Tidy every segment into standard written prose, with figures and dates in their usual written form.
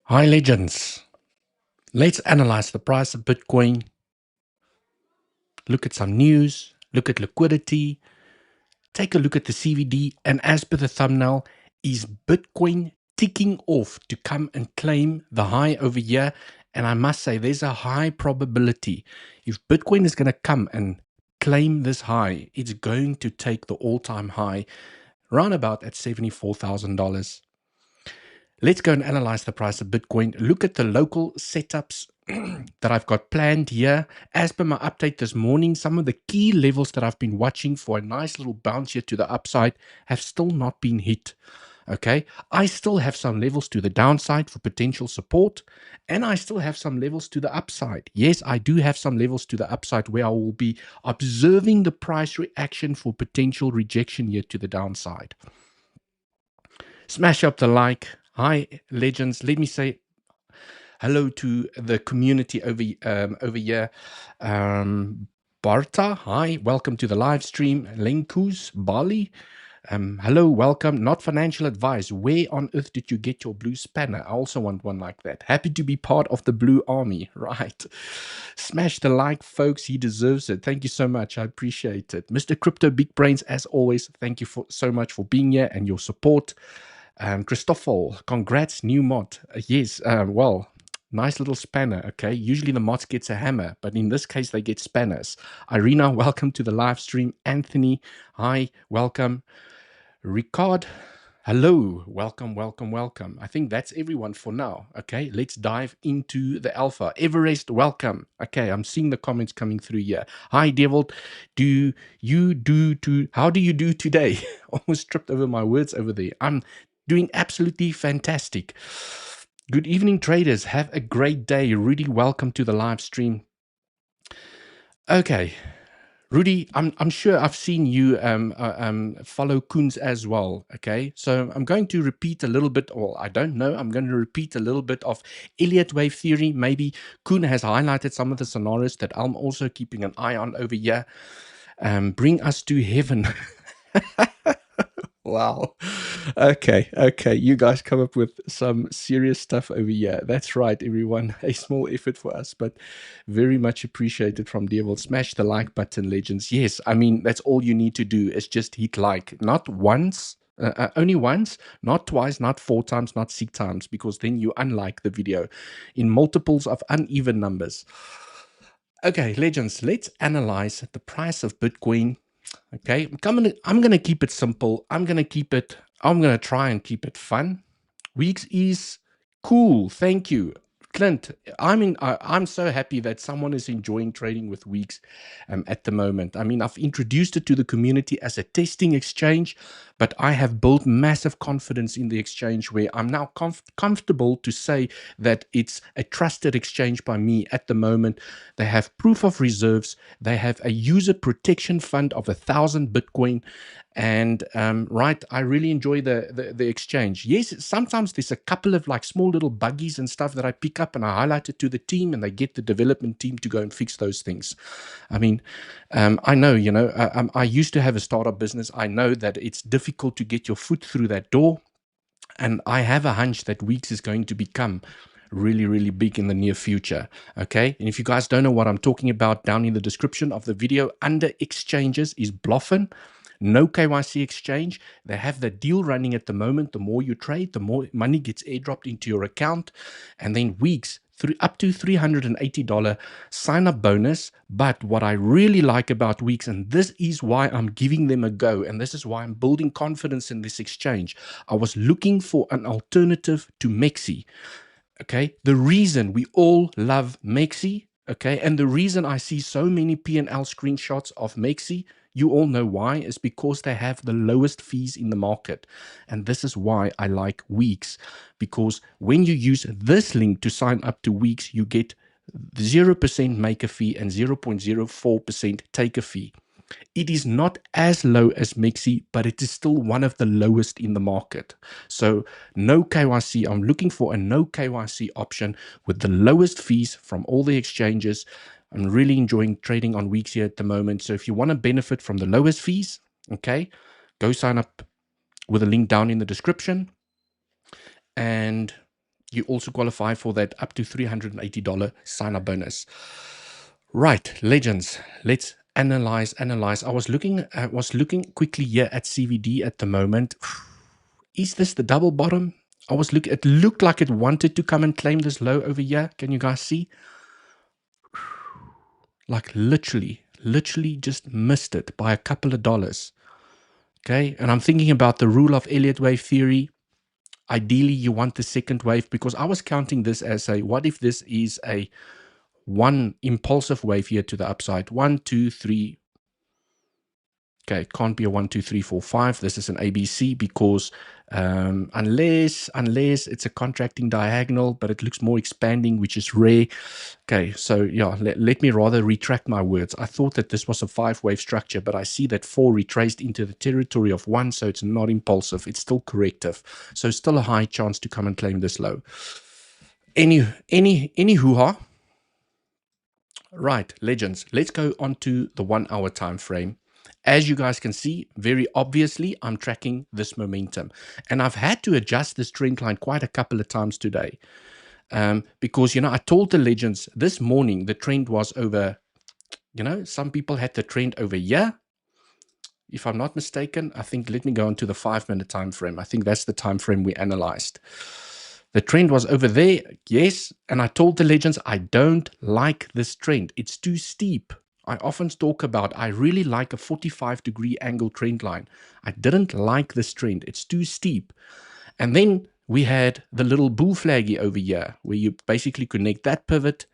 Hi legends, let's analyze the price of Bitcoin, look at some news, look at liquidity, take a look at the CVD, and as per the thumbnail, is Bitcoin ticking off to come and claim the high over here? And I must say there's a high probability if Bitcoin is going to come and claim this high, it's going to take the all-time high round about at $74,000. Let's go and analyze the price of Bitcoin. Look at the local setups that I've got planned here. As per my update this morning, some of the key levels that I've been watching for a nice little bounce here to the upside have still not been hit. Okay, I still have some levels to the downside for potential support, and I still have some levels to the upside. Yes, I do have some levels to the upside where I will be observing the price reaction for potential rejection here to the downside. Smash up the like. Hi, legends. Let me say hello to the community over here. Barta, hi, welcome to the live stream. Lenkus, Bali, hello, welcome. Not financial advice. Where on earth did you get your blue spanner? I also want one like that. Happy to be part of the blue army, right? Smash the like, folks. He deserves it. Thank you so much. I appreciate it. Mr. Crypto Big Brains, as always, thank you so much for being here and your support. Christopher, congrats, new mod. Yes, well, nice little spanner, okay? Usually the mods gets a hammer, but in this case, they get spanners. Irina, welcome to the live stream. Anthony, hi, welcome. Ricard, hello, welcome, welcome, welcome. I think that's everyone for now, okay? Let's dive into the alpha. Everest, welcome. Okay, I'm seeing the comments coming through here. Hi, Devil, how do you do today? Almost tripped over my words over there. I'm doing absolutely fantastic. Good evening, traders. Have a great day. Rudy, welcome to the live stream. Okay, Rudy, I'm sure I've seen you follow Koens as well. Okay, so I'm going to repeat a little bit, or I don't know, I'm going to repeat a little bit of Elliot wave theory. Maybe Koen has highlighted some of the scenarios that I'm also keeping an eye on over here. Bring us to heaven. Wow. Okay. You guys come up with some serious stuff over here. That's right, everyone. A small effort for us, but very much appreciated from Devil. Smash the like button, legends. Yes, I mean, that's all you need to do is just hit like. Not once, only once, not twice, not 4 times, not 6 times, because then you unlike the video in multiples of uneven numbers. Okay, legends, let's analyze the price of Bitcoin. Okay, I'm gonna keep it simple. I'm gonna try and keep it fun. Weeks is cool. Thank you, Clint. I'm so happy that someone is enjoying trading with Weeks at the moment. I mean, I've introduced it to the community as a testing exchange, but I have built massive confidence in the exchange where I'm now comfortable to say that it's a trusted exchange by me at the moment. They have proof of reserves. They have a user protection fund of 1,000 Bitcoin. And right, I really enjoy the exchange. Yes, sometimes there's a couple of like small little buggies and stuff that I pick up and I highlight it to the team, and they get the development team to go and fix those things. I mean, I know, you know, I used to have a startup business. I know that it's difficult to get your foot through that door, and I have a hunch that Weeks is going to become really, really big in the near future. Okay, and if you guys don't know what I'm talking about, down in the description of the video under exchanges is Bluffin. No KYC exchange. They have the deal running at the moment. The more you trade, the more money gets airdropped into your account. And then Weeks, up to $380 sign up bonus. But what I really like about Weeks, and this is why I'm giving them a go, and this is why I'm building confidence in this exchange. I was looking for an alternative to 𝗖𝗍𝗍. Okay, the reason we all love 𝗖𝗍𝗍, okay, and the reason I see so many P&L screenshots of 𝗖𝗍𝗍, you all know why, is because they have the lowest fees in the market. And this is why I like Weeks, because when you use this link to sign up to Weeks, you get 0% make a fee and 0.04% take a fee. It is not as low as 𝗖𝗍𝗍, but it is still one of the lowest in the market. So no KYC. I'm looking for a no KYC option with the lowest fees from all the exchanges. I'm really enjoying trading on Weeks here at the moment. So if you want to benefit from the lowest fees, okay, go sign up with a link down in the description. And you also qualify for that up to $380 sign-up bonus. Right, legends. Let's analyze. I was looking quickly here at CVD at the moment. Is this the double bottom? It looked like it wanted to come and claim this low over here. Can you guys see? Like literally just missed it by a couple of dollars. Okay, and I'm thinking about the rule of Elliot wave theory. Ideally, you want the second wave, because I was counting this as a, what if this is a one impulsive wave here to the upside? 1, 2, 3. Okay, it can't be a 1, 2, 3, 4, 5. This is an ABC, because unless it's a contracting diagonal, but it looks more expanding, which is rare. Okay, so yeah, let me rather retract my words. I thought that this was a 5-wave structure, but I see that 4 retraced into the territory of 1, so it's not impulsive. It's still corrective. So still a high chance to come and claim this low. Any hoo-ha? Right, legends. Let's go on to the 1 hour time frame. As you guys can see, very obviously, I'm tracking this momentum. And I've had to adjust this trend line quite a couple of times today. Because, I told the legends this morning, the trend was over, some people had the trend over here. If I'm not mistaken, I think, let me go on to the 5-minute time frame. I think that's the time frame we analyzed. The trend was over there, yes. And I told the legends, I don't like this trend. It's too steep. I often talk about, I really like a 45-degree angle trend line. I didn't like this trend. It's too steep. And then we had the little bull flaggy over here, where you basically connect that pivot,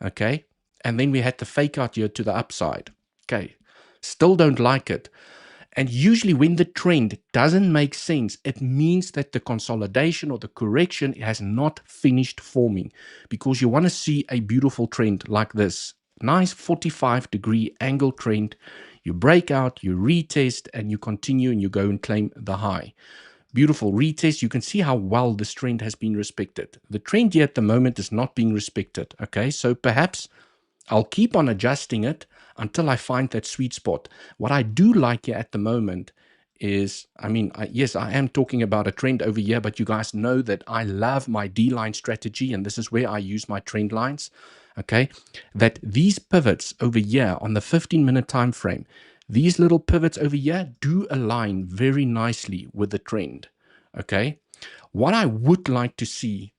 okay? And then we had the fake out here to the upside, okay? Still don't like it. And usually when the trend doesn't make sense, it means that the consolidation or the correction has not finished forming, because you want to see a beautiful trend like this. Nice 45-degree angle trend. You break out, you retest, and you continue, and you go and claim the high. Beautiful retest. You can see how well this trend has been respected. The trend here at the moment is not being respected. Okay, so perhaps I'll keep on adjusting it until I find that sweet spot. What I do like here at the moment is, yes, I am talking about a trend over here, but you guys know that I love my D-line strategy, and this is where I use my trend lines. Okay, that these pivots over here on the 15-minute time frame, these little pivots over here do align very nicely with the trend. Okay, what I would like to see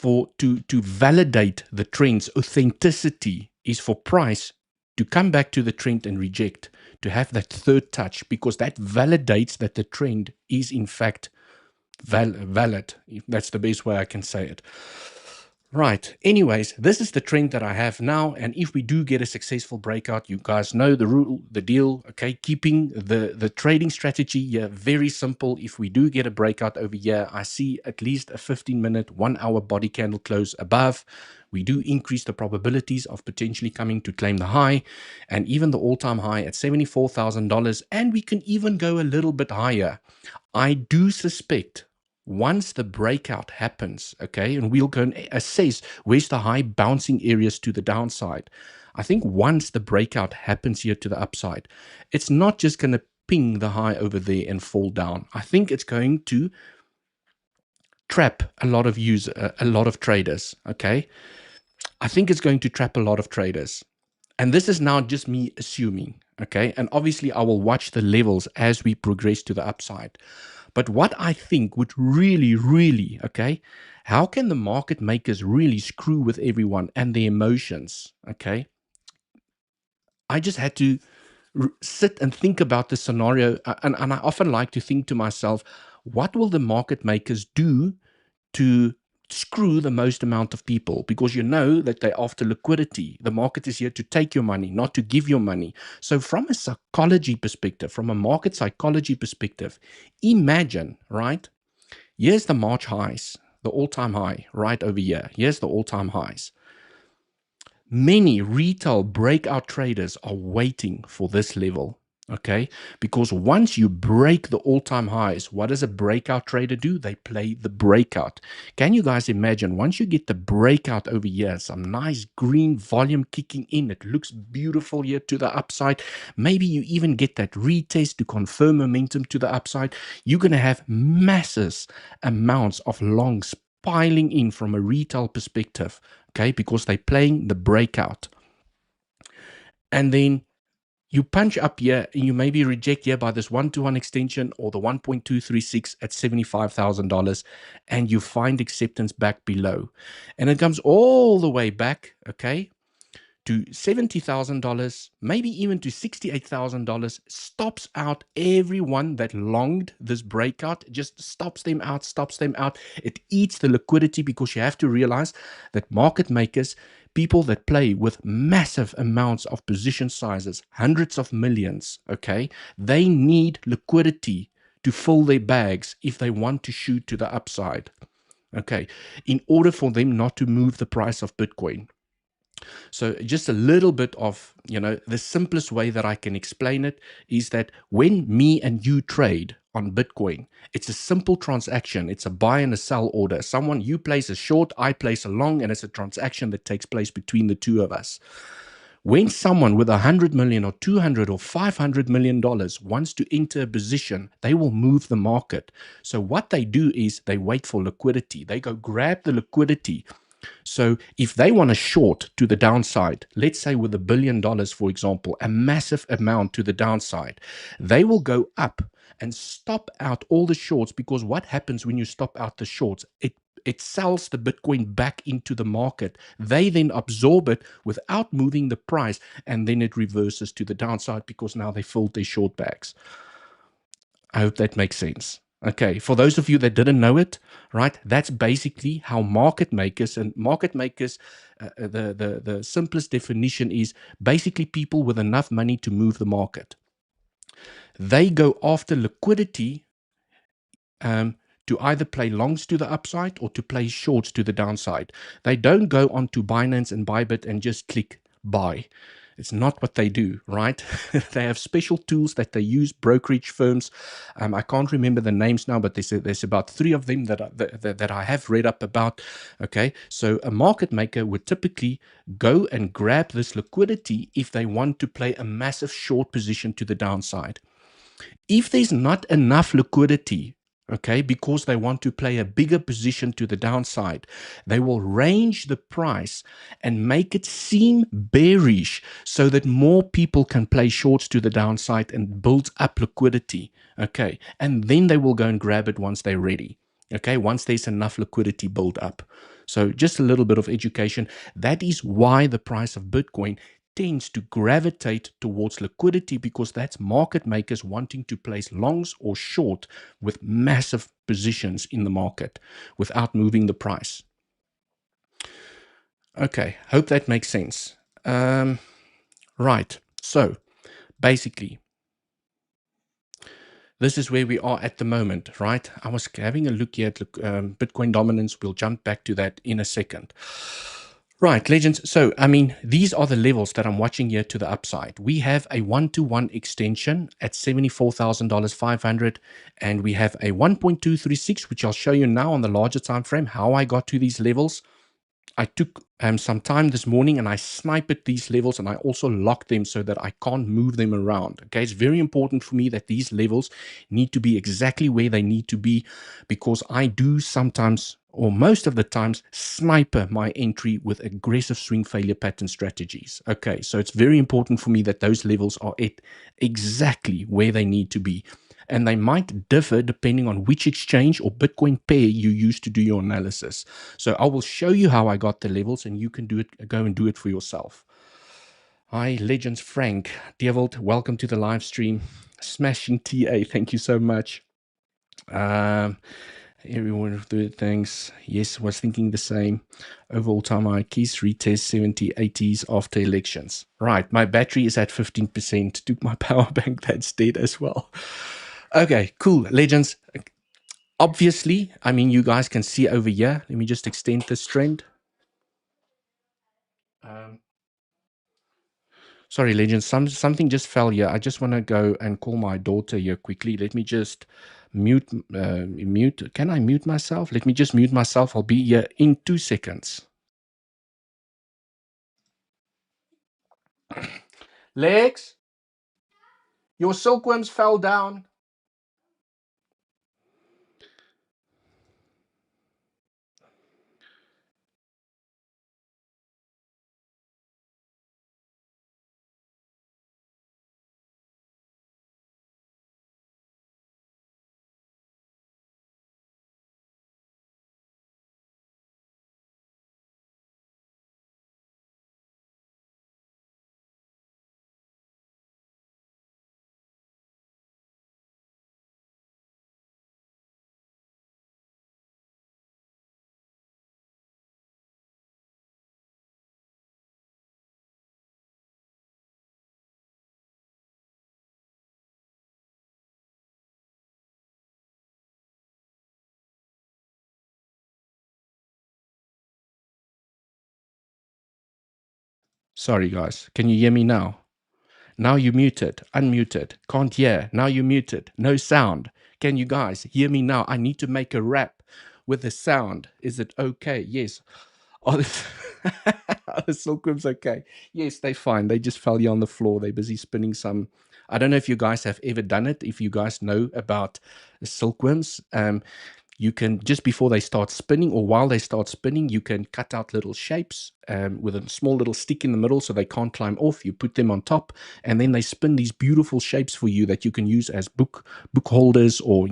to validate the trend's authenticity is for price to come back to the trend and reject, to have that third touch, because that validates that the trend is in fact valid. That's the best way I can say it. Right. Anyways, this is the trend that I have now. And if we do get a successful breakout, you guys know the rule, the deal. Okay. Keeping the trading strategy here very simple. If we do get a breakout over here, I see at least a 15-minute, 1 hour body candle close above. We do increase the probabilities of potentially coming to claim the high, and even the all-time high at $74,000. And we can even go a little bit higher. I do suspect, once the breakout happens, okay, and we'll go and assess where's the high bouncing areas to the downside. I think once the breakout happens here to the upside, it's not just going to ping the high over there and fall down. I think it's going to trap a lot of traders, okay? I think it's going to trap a lot of traders. And this is now just me assuming, okay? And obviously I will watch the levels as we progress to the upside. But what I think would really, okay, how can the market makers really screw with everyone and their emotions, okay? I just had to sit and think about the scenario. And I often like to think to myself, what will the market makers do to screw the most amount of people? Because you know that they're after liquidity. The market is here to take your money, not to give your money. So from a psychology perspective, from a market psychology perspective, imagine, right? Here's the March highs, the all-time high right over here. Here's the all-time highs. Many retail breakout traders are waiting for this level. Okay, because once you break the all-time highs, what does a breakout trader do? They play the breakout. Can you guys imagine, once you get the breakout over here, some nice green volume kicking in, it looks beautiful here to the upside. Maybe you even get that retest to confirm momentum to the upside. You're going to have massive amounts of longs piling in from a retail perspective, okay, because they're playing the breakout. And then you punch up here and you maybe reject here by this 1-to-1 extension or the 1.236 at $75,000, and you find acceptance back below. And it comes all the way back, okay, to $70,000, maybe even to $68,000, stops out everyone that longed this breakout, just stops them out, stops them out. It eats the liquidity, because you have to realize that market makers, people that play with massive amounts of position sizes, hundreds of millions, okay, they need liquidity to fill their bags if they want to shoot to the upside, okay, in order for them not to move the price of Bitcoin. So just a little bit of, the simplest way that I can explain it is that when me and you trade on Bitcoin, it's a simple transaction. It's a buy and a sell order. You place a short, I place a long, and it's a transaction that takes place between the two of us. When someone with $100 million or $200 or $500 million wants to enter a position, they will move the market. So what they do is they wait for liquidity. They go grab the liquidity. So if they want to short to the downside, let's say with $1 billion, for example, a massive amount to the downside, they will go up and stop out all the shorts, because what happens when you stop out the shorts? It sells the Bitcoin back into the market. They then absorb it without moving the price, and then it reverses to the downside because now they filled their short bags. I hope that makes sense. Okay, for those of you that didn't know it, right, that's basically how market makers, the simplest definition is basically people with enough money to move the market. They go after liquidity to either play longs to the upside or to play shorts to the downside. They don't go onto Binance and Bybit and just click buy. It's not what they do, right? They have special tools that they use, brokerage firms. I can't remember the names now, but there's about 3 of them that I have read up about. Okay, so a market maker would typically go and grab this liquidity if they want to play a massive short position to the downside. If there's not enough liquidity, okay, because they want to play a bigger position to the downside, they will range the price and make it seem bearish so that more people can play shorts to the downside and build up liquidity, okay, and then they will go and grab it once they're ready, okay, once there's enough liquidity built up. So just a little bit of education. That is why the price of Bitcoin tends to gravitate towards liquidity, because that's market makers wanting to place longs or short with massive positions in the market without moving the price. Okay, hope that makes sense. Right, so basically, this is where we are at the moment, right? I was having a look here at Bitcoin dominance. We'll jump back to that in a second. Right, legends. So, I mean, these are the levels that I'm watching here to the upside. We have a 1-to-1 extension at $74,500, and we have a 1.236, which I'll show you now on the larger time frame, how I got to these levels. I took some time this morning and I sniped these levels, and I also locked them so that I can't move them around. Okay, it's very important for me that these levels need to be exactly where they need to be, because I do sometimes, or most of the times, sniper my entry with aggressive swing failure pattern strategies. Okay, so it's very important for me that those levels are at exactly where they need to be. And they might differ depending on which exchange or Bitcoin pair you use to do your analysis. So I will show you how I got the levels, and you can go and do it for yourself. Hi, Legends Frank. 𝗬𝗍𝘆𝗽𝗍, welcome to the live stream. Smashing TA, thank you so much. Everyone do things. Yes, was thinking the same. Overall time high keys retest 70, 80s after elections. Right, my battery is at 15%. Took my power bank, that's dead as well. Okay, cool, legends. Obviously, I mean, you guys can see over here. Let me just extend this trend. Sorry, legends. Something just fell here. I just want to go and call my daughter here quickly. Let me just mute. Can I mute myself? Let me just mute myself. I'll be here in 2 seconds. Lex, your silkworms fell down. Sorry, guys. Can you hear me now? Now you muted, unmuted, can't hear. Now you muted, no sound. Can you guys hear me now? I need to make a rap with the sound. Is it okay? Yes. Are the, are the silkworms okay? Yes, they're fine. They just fell here on the floor. They're busy spinning some. I don't know if you guys have ever done it. If you guys know about silkworms, you can, just before they start spinning or while they start spinning, you can cut out little shapes with a small little stick in the middle so they can't climb off. You put them on top and then they spin these beautiful shapes for you that you can use as book holders, or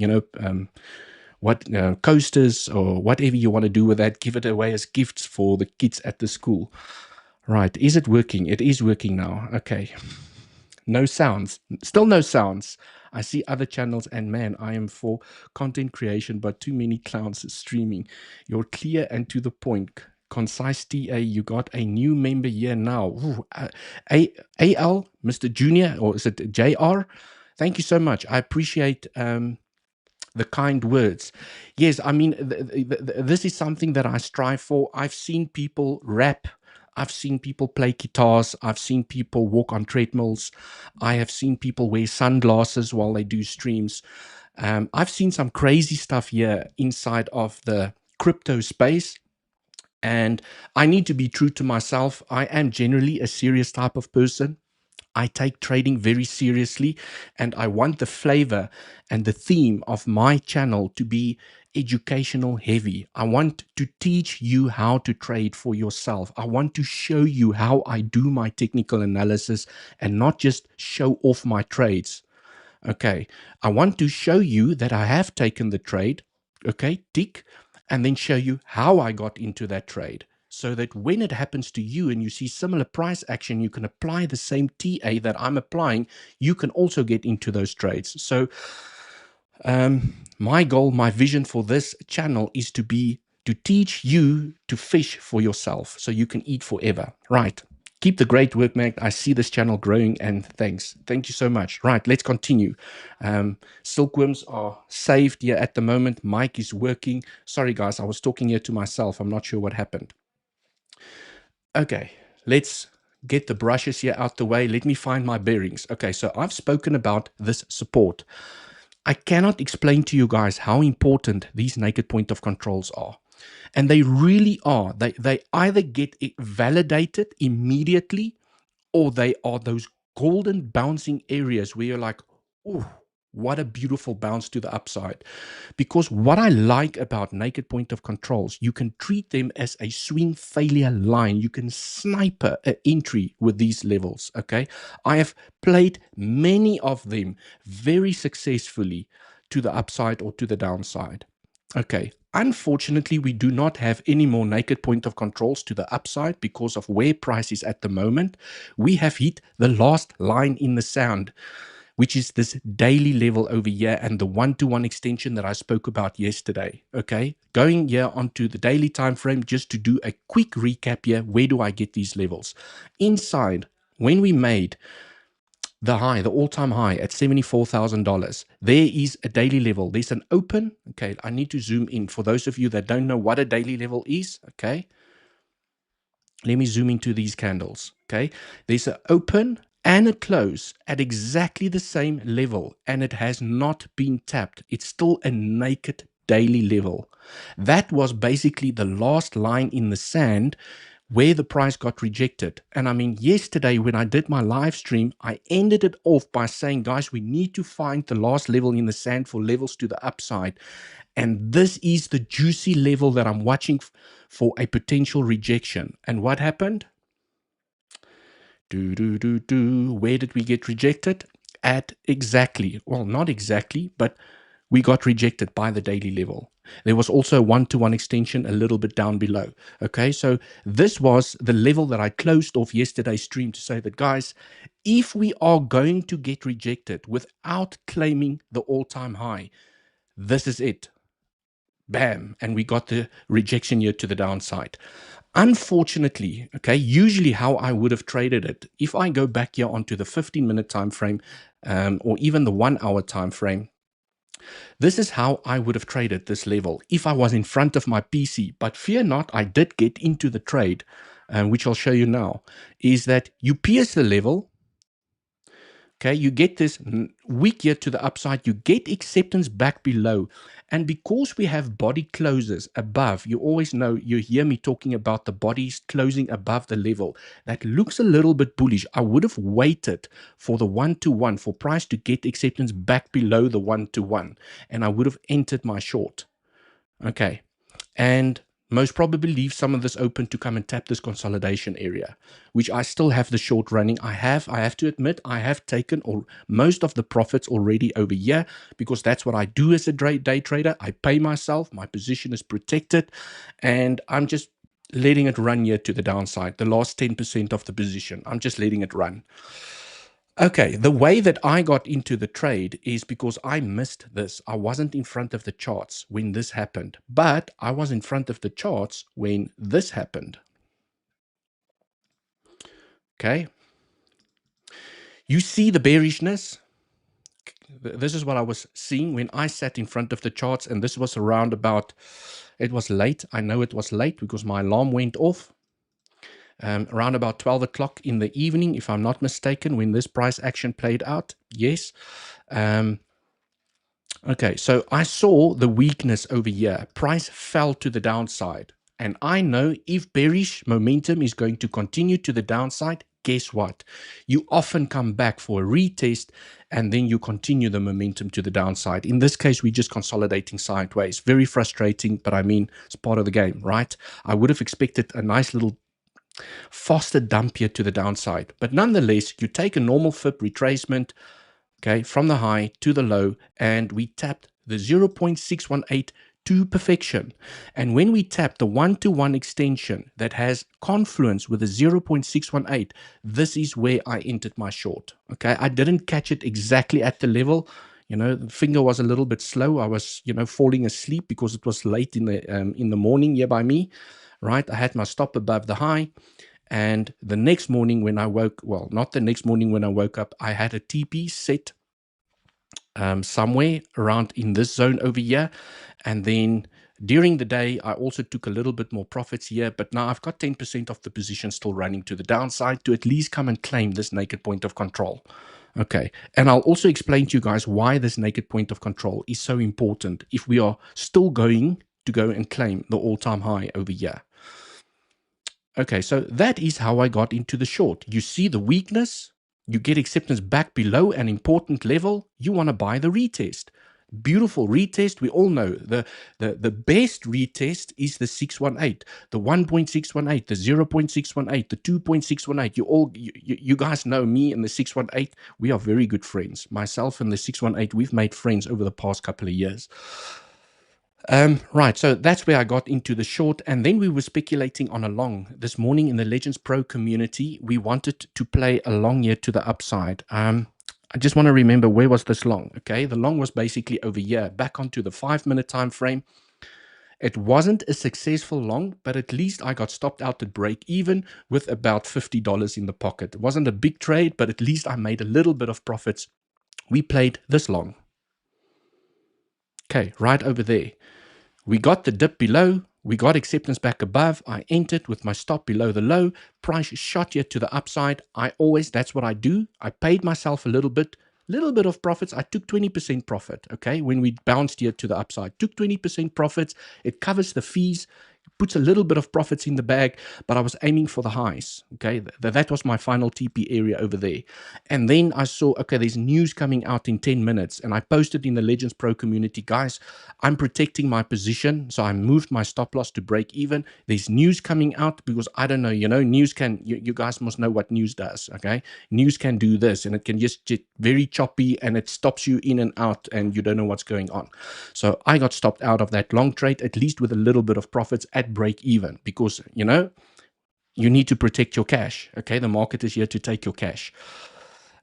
coasters, or whatever you want to do with that. Give it away as gifts for the kids at the school. Right, is it working? It is working now. Okay, no sounds, still no sounds. I see other channels, and man, I am for content creation, but too many clowns streaming. You're clear and to the point. Concise TA, you got a new member here now. Ooh, AL, Mr. Junior, or is it JR? Thank you so much. I appreciate the kind words. Yes, I mean, this is something that I strive for. I've seen people rap. I've seen people play guitars. I've seen people walk on treadmills. I have seen people wear sunglasses while they do streams. I've seen some crazy stuff here inside of the crypto space. And I need to be true to myself. I am generally a serious type of person. I take trading very seriously, and I want the flavor and the theme of my channel to be educational heavy. I want to teach you how to trade for yourself. I want to show you how I do my technical analysis and not just show off my trades. Okay, I want to show you that I have taken the trade, okay, tick, and then show you how I got into that trade, so that when it happens to you and you see similar price action, you can apply the same TA that I'm applying. You can also get into those trades. So my goal, my vision for this channel is to teach you to fish for yourself so you can eat forever. Right. Keep the great work, Mac. I see this channel growing, and thanks. Thank you so much. Right, let's continue. Silkworms are saved here at the moment. Mic is working. Sorry, guys, I was talking here to myself. I'm not sure what happened. Okay, let's get the brushes here out the way. Let me find my bearings. Okay, so I've spoken about this support. I cannot explain to you guys how important these naked point of controls are. And they really are. They either get it validated immediately, or they are those golden bouncing areas where you're like, oh, what a beautiful bounce to the upside. Because what I like about naked point of controls, you can treat them as a swing failure line. You can sniper an entry with these levels, okay? I have played many of them very successfully to the upside or to the downside. Okay, unfortunately, we do not have any more naked point of controls to the upside because of where price is at the moment. We have hit the last line in the sand, which is this daily level over here and the one-to-one extension that I spoke about yesterday. Okay, going here onto the daily time frame, just to do a quick recap here. Where do I get these levels? Inside, when we made the high, the all-time high at $74,000, there is a daily level. There's an open. Okay, I need to zoom in for those of you that don't know what a daily level is. Okay, let me zoom into these candles. Okay, there's an open and it closed at exactly the same level, and it has not been tapped. It's still a naked daily level. That was basically the last line in the sand where the price got rejected. And I mean, yesterday when I did my live stream, I ended it off by saying, guys, we need to find the last level in the sand for levels to the upside. And this is the juicy level that I'm watching for a potential rejection. And what happened? Where did we get rejected? At exactly, well, not exactly, but we got rejected by the daily level. There was also a one-to-one extension a little bit down below. Okay, so this was the level that I closed off yesterday's stream to say that, guys, if we are going to get rejected without claiming the all-time high, this is it. Bam, and we got the rejection here to the downside. Unfortunately, okay, usually how I would have traded it, if I go back here onto the 15-minute time frame or even the 1 hour time frame, this is how I would have traded this level if I was in front of my PC. But fear not, I did get into the trade, which I'll show you now, is that you pierce the level. Okay, you get this wick here to the upside, you get acceptance back below. And because we have body closes above, you always know, you hear me talking about the bodies closing above the level. That looks a little bit bullish. I would have waited for the one-to-one, for price to get acceptance back below the one-to-one, and I would have entered my short. Okay, and most probably leave some of this open to come and tap this consolidation area, which I still have the short running. I have to admit, I have taken most of the profits already over here, because that's what I do as a day trader. I pay myself, my position is protected, and I'm just letting it run here to the downside. The last 10% of the position, I'm just letting it run. Okay, the way that I got into the trade is because I missed this. I wasn't in front of the charts when this happened, but I was in front of the charts when this happened. Okay. You see the bearishness? This is what I was seeing when I sat in front of the charts, and this was around about, it was late. I know it was late because my alarm went off. Around about 12 o'clock in the evening, if I'm not mistaken, when this price action played out. Yes. Okay, so I saw the weakness over here. Price fell to the downside. And I know if bearish momentum is going to continue to the downside, guess what? You often come back for a retest and then you continue the momentum to the downside. In this case, we're just consolidating sideways. Very frustrating, but I mean, it's part of the game, right? I would have expected a nice little faster dump here to the downside. But nonetheless, you take a normal FIB retracement, okay, from the high to the low, and we tapped the 0.618 to perfection. And when we tap the one-to-one extension that has confluence with the 0.618, this is where I entered my short. Okay, I didn't catch it exactly at the level. You know, the finger was a little bit slow. I was, you know, falling asleep because it was late in the morning here by me, right? I had my stop above the high. And the next morning when I woke, well, not the next morning when I woke up, I had a TP set somewhere around in this zone over here. And then during the day, I also took a little bit more profits here. But now I've got 10% of the position still running to the downside to at least come and claim this naked point of control. Okay. And I'll also explain to you guys why this naked point of control is so important if we are still going to go and claim the all-time high over here. Okay, so that is how I got into the short. You see the weakness, you get acceptance back below an important level, you want to buy the retest. Beautiful retest. We all know the best retest is the 618, the 1.618, the 0.618, the 2.618. You guys know me and the 618. We are very good friends. Myself and the 618, we've made friends over the past couple of years. Right, so that's where I got into the short, and then we were speculating on a long. This morning in the Legends Pro community, we wanted to play a long here to the upside. I just want to remember, where was this long? Okay, the long was basically over here, back onto the 5-minute time frame. It wasn't a successful long, but at least I got stopped out at break even with about $50 in the pocket. It wasn't a big trade, but at least I made a little bit of profits. We played this long. Okay, right over there. We got the dip below. We got acceptance back above. I entered with my stop below the low. Price shot here to the upside. That's what I do. I paid myself a little bit of profits. I took 20% profit, okay, when we bounced here to the upside. Took 20% profits. It covers the fees, puts a little bit of profits in the bag, but I was aiming for the highs, okay? That was my final TP area over there. And then I saw, okay, there's news coming out in 10 minutes, and I posted in the Legends Pro community, guys, I'm protecting my position, so I moved my stop loss to break even. There's news coming out because I don't know, news can, you guys must know what news does, okay? News can do this, and it can just get very choppy, and it stops you in and out, and you don't know what's going on. So I got stopped out of that long trade, at least with a little bit of profits at break even, because, you need to protect your cash, okay? The market is here to take your cash.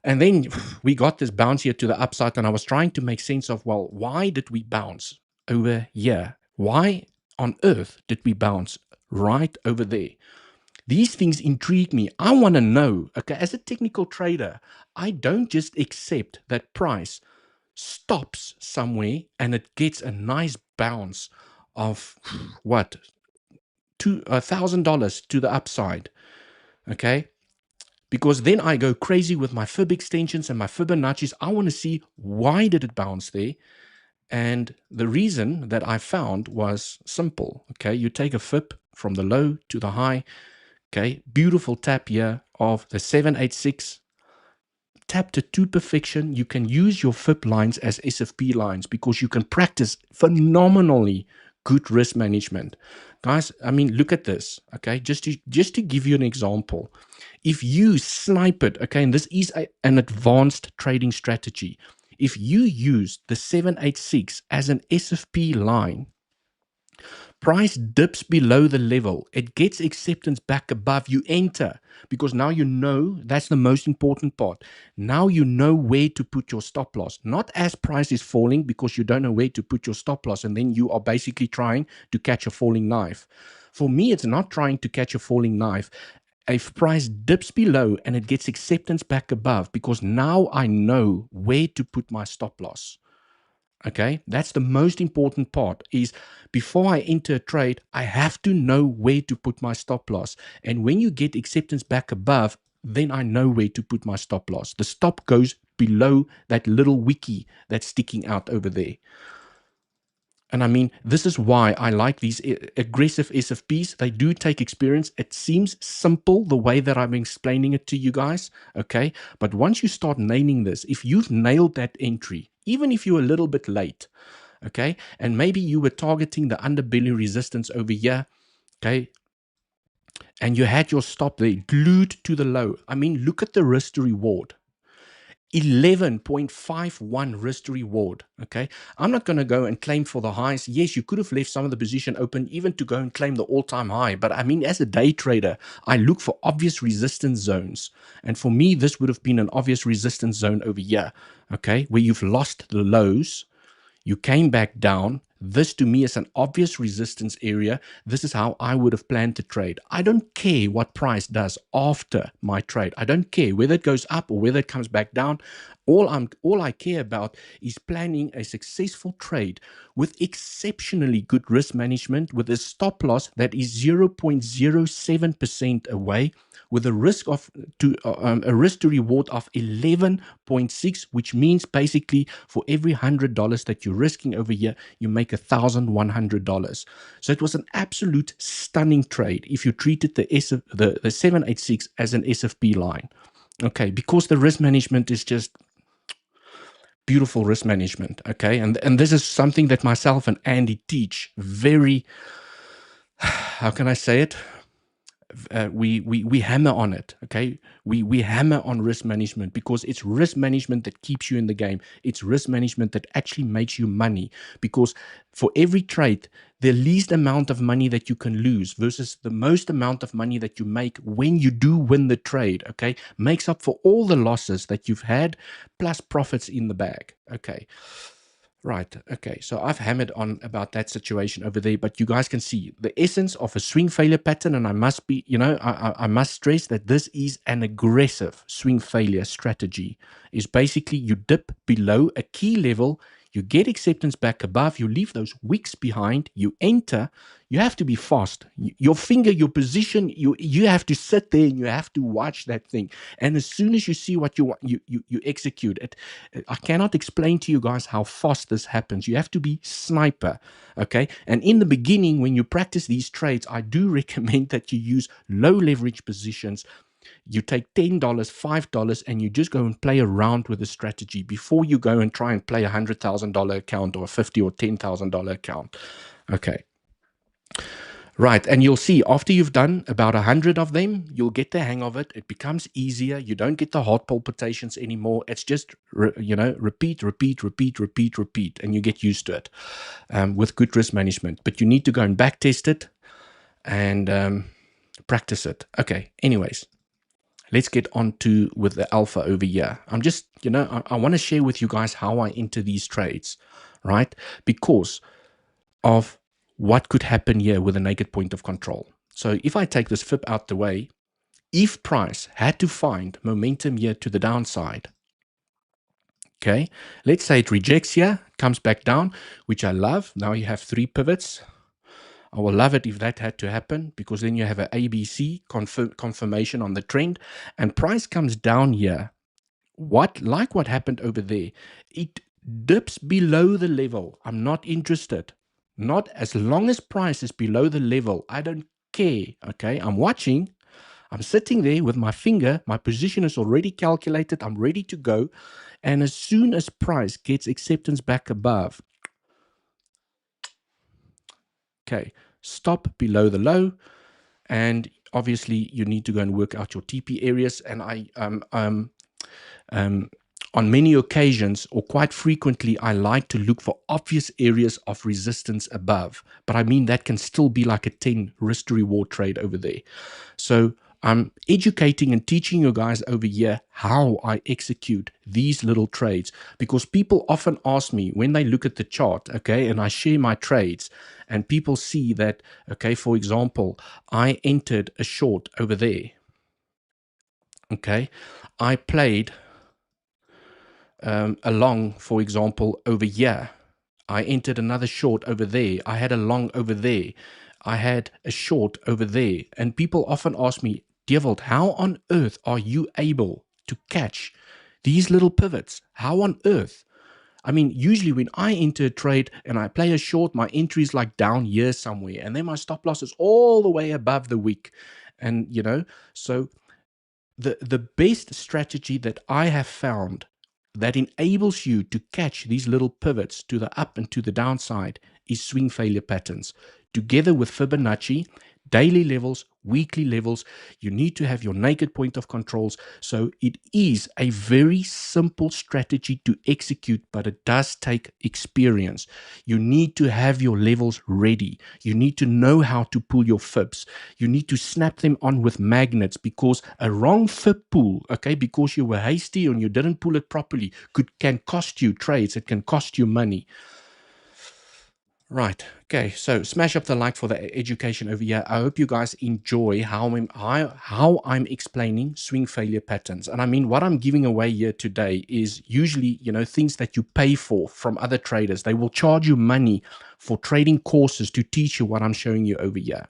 And then we got this bounce here to the upside, and I was trying to make sense of, well, why did we bounce over here? Why on earth did we bounce right over there? These things intrigue me. I want to know, okay, as a technical trader, I don't just accept that price stops somewhere and it gets a nice bounce of what, $1,000 to the upside, okay? Because then I go crazy with my fib extensions and my Fibonacci's. I want to see, why did it bounce there? And the reason that I found was simple. Okay, you take a fib from the low to the high. Okay, beautiful tap here of the 786. Tapped it to perfection. You can use your fib lines as SFP lines because you can practice phenomenally good risk management. Guys, I mean, look at this. Okay, just to give you an example. If you snipe it, okay, and this is an advanced trading strategy. If you use the 786 as an SFP line, price dips below the level, it gets acceptance back above, you enter, because now you know, that's the most important part. Now you know where to put your stop loss, not as price is falling because you don't know where to put your stop loss, and then you are basically trying to catch a falling knife. For me, it's not trying to catch a falling knife. If price dips below and it gets acceptance back above, because now I know where to put my stop loss. Okay, that's the most important part, is before I enter a trade, I have to know where to put my stop loss. And when you get acceptance back above, then I know where to put my stop loss. The stop goes below that little wiki that's sticking out over there. And I mean, this is why I like these aggressive SFPs. They do take experience. It seems simple the way that I'm explaining it to you guys, okay? But once you start nailing this, if you've nailed that entry, even if you're a little bit late, okay, and maybe you were targeting the underbelly resistance over here, okay, and you had your stop there glued to the low. I mean, look at the risk to reward. 11.51 risk to reward. Okay, I'm not going to go and claim for the highs. Yes, you could have left some of the position open even to go and claim the all-time high, but I mean, as a day trader, I look for obvious resistance zones, and for me this would have been an obvious resistance zone over here, okay, where you've lost the lows, you came back down. This to me is an obvious resistance area. This is how I would have planned to trade. I don't care what price does after my trade. I don't care whether it goes up or whether it comes back down. All I care about is planning a successful trade with exceptionally good risk management, with a stop loss that is 0.07% away, with a risk to reward of 11.6, which means basically for every $100 that you're risking over here, you make $1,100. So it was an absolute stunning trade if you treated the 786 as an SFP line, okay, because the risk management is just beautiful risk management, okay, and this is something that myself and Andy teach very, how can I say it? We hammer on it, okay? We hammer on risk management because it's risk management that keeps you in the game. It's risk management that actually makes you money, because for every trade, the least amount of money that you can lose versus the most amount of money that you make when you do win the trade, okay, makes up for all the losses that you've had plus profits in the bag, okay? Right. Okay. So I've hammered on about that situation over there, but you guys can see the essence of a swing failure pattern. And I must be, I must stress that this is an aggressive swing failure strategy. Is basically you dip below a key level, You get acceptance back above, you leave those wicks behind, you enter. You have to be fast. Your finger, your position, you have to sit there and you have to watch that thing. And as soon as you see what you want, you execute it. I cannot explain to you guys how fast this happens. You have to be sniper, okay? And in the beginning, when you practice these trades, I do recommend that you use low leverage positions. You take $10, $5, and you just go and play around with the strategy before you go and try and play $100,000 account or a $50,000 or $10,000 account. Okay. Right, and you'll see after you've done about 100 of them, you'll get the hang of it. It becomes easier. You don't get the heart palpitations anymore. It's just, repeat, and you get used to it with good risk management. But you need to go and back test it and practice it. Okay, anyways, let's get on to with the alpha over here. I'm just, I want to share with you guys how I enter these trades, right? Because of what could happen here with a naked point of control. So if I take this fib out the way, if price had to find momentum here to the downside, okay, let's say it rejects here, comes back down, which I love. Now you have 3 pivots. I will love it if that had to happen, because then you have an ABC confirmation on the trend, and price comes down here. Like what happened over there, it dips below the level. I'm not interested. Not as long as price is below the level. I don't care. Okay, I'm watching. I'm sitting there with my finger. My position is already calculated. I'm ready to go. And as soon as price gets acceptance back above, okay, stop below the low. And obviously you need to go and work out your TP areas. And on many occasions, or quite frequently, I like to look for obvious areas of resistance above. But I mean, that can still be like a 10 risk to reward trade over there. So I'm educating and teaching you guys over here how I execute these little trades, because people often ask me when they look at the chart, okay, and I share my trades, and people see that, okay, for example, I entered a short over there. Okay, I played a long, for example, over here. I entered another short over there. I had a long over there. I had a short over there. And people often ask me, 𝗬𝗿𝘆𝗽, how on earth are you able to catch these little pivots? How on earth? I mean, usually when I enter a trade and I play a short, my entry is like down here somewhere. And then my stop loss is all the way above the wick. And, so the best strategy that I have found that enables you to catch these little pivots to the up and to the downside is swing failure patterns. Together with Fibonacci, daily levels, weekly levels, you need to have your naked point of controls. So it is a very simple strategy to execute, but it does take experience. You need to have your levels ready. You need to know how to pull your fibs. You need to snap them on with magnets, because a wrong fib pull, okay, because you were hasty and you didn't pull it properly, can cost you trades. It can cost you money. Right. Okay. So smash up the like for the education over here. I hope you guys enjoy how I'm explaining swing failure patterns. And I mean, what I'm giving away here today is usually, things that you pay for from other traders. They will charge you money for trading courses to teach you what I'm showing you over here.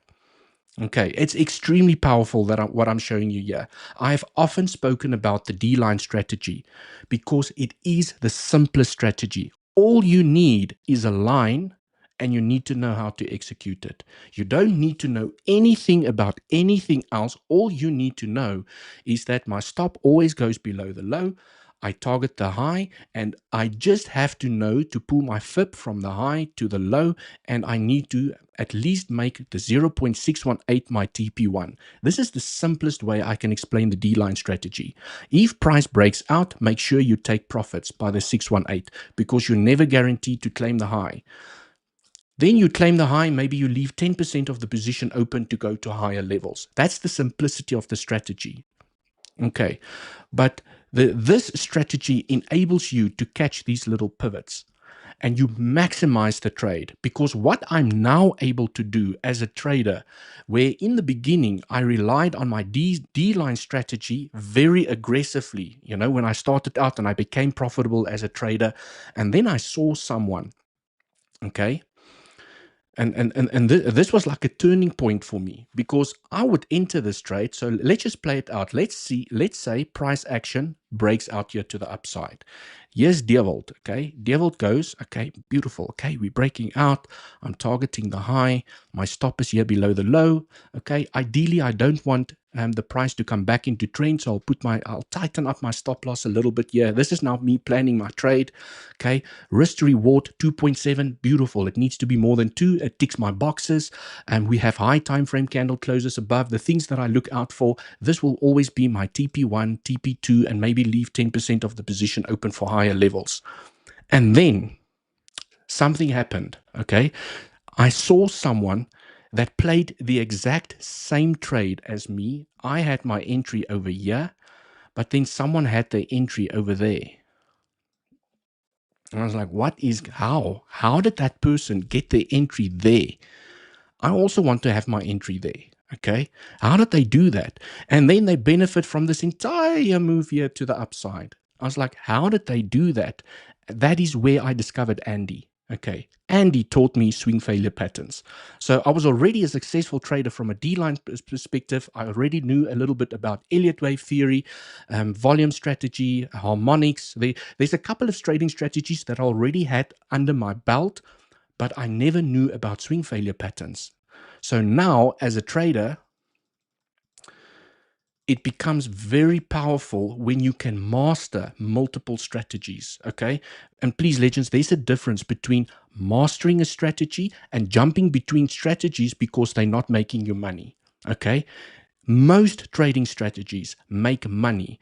Okay, it's extremely powerful what I'm showing you here. I've often spoken about the D-line strategy because it is the simplest strategy. All you need is a line, and you need to know how to execute it. You don't need to know anything about anything else. All you need to know is that my stop always goes below the low. I target the high, and I just have to know to pull my fib from the high to the low, and I need to at least make the 0.618 my TP1. This is the simplest way I can explain the D-line strategy. If price breaks out, make sure you take profits by the 618, because you're never guaranteed to claim the high. Then you claim the high, maybe you leave 10% of the position open to go to higher levels. That's the simplicity of the strategy. Okay, but this strategy enables you to catch these little pivots. and you maximize the trade. Because what I'm now able to do as a trader, where in the beginning I relied on my D-line strategy very aggressively, you know, when I started out and I became profitable as a trader, and then I saw someone, okay, and this was like a turning point for me, because I would enter this trade. So let's just play it out. Let's say price action breaks out here to the upside. Here's 𝗬𝗍𝘆𝗽, okay? 𝗬𝗍𝗍𝗍, goes, okay, beautiful. Okay, we're breaking out. I'm targeting the high. My stop is here below the low. Okay, ideally, I don't want the price to come back into trend, so I'll tighten up my stop loss a little bit here. This is now me planning my trade. Okay, risk to reward 2.7, beautiful. It needs to be more than 2. It ticks my boxes, and we have high time frame candle closes above. The things that I look out for, this will always be my TP1, TP2, and maybe leave 10% of the position open for higher levels. And then something happened. Okay, I saw someone that played the exact same trade as me. I had my entry over here, but then someone had their entry over there. And I was like, how did that person get their entry there? I also want to have my entry there. Okay, how did they do that? And then they benefit from this entire move here to the upside. I was like, how did they do that? That is where I discovered Andy. Okay, Andy taught me swing failure patterns. So I was already a successful trader from a D-line perspective. I already knew a little bit about Elliot wave theory, volume strategy, harmonics. There's a couple of trading strategies that I already had under my belt, but I never knew about swing failure patterns. So now, as a trader, it becomes very powerful when you can master multiple strategies, okay? And please, legends, there's a difference between mastering a strategy and jumping between strategies because they're not making you money, okay? Most trading strategies make money.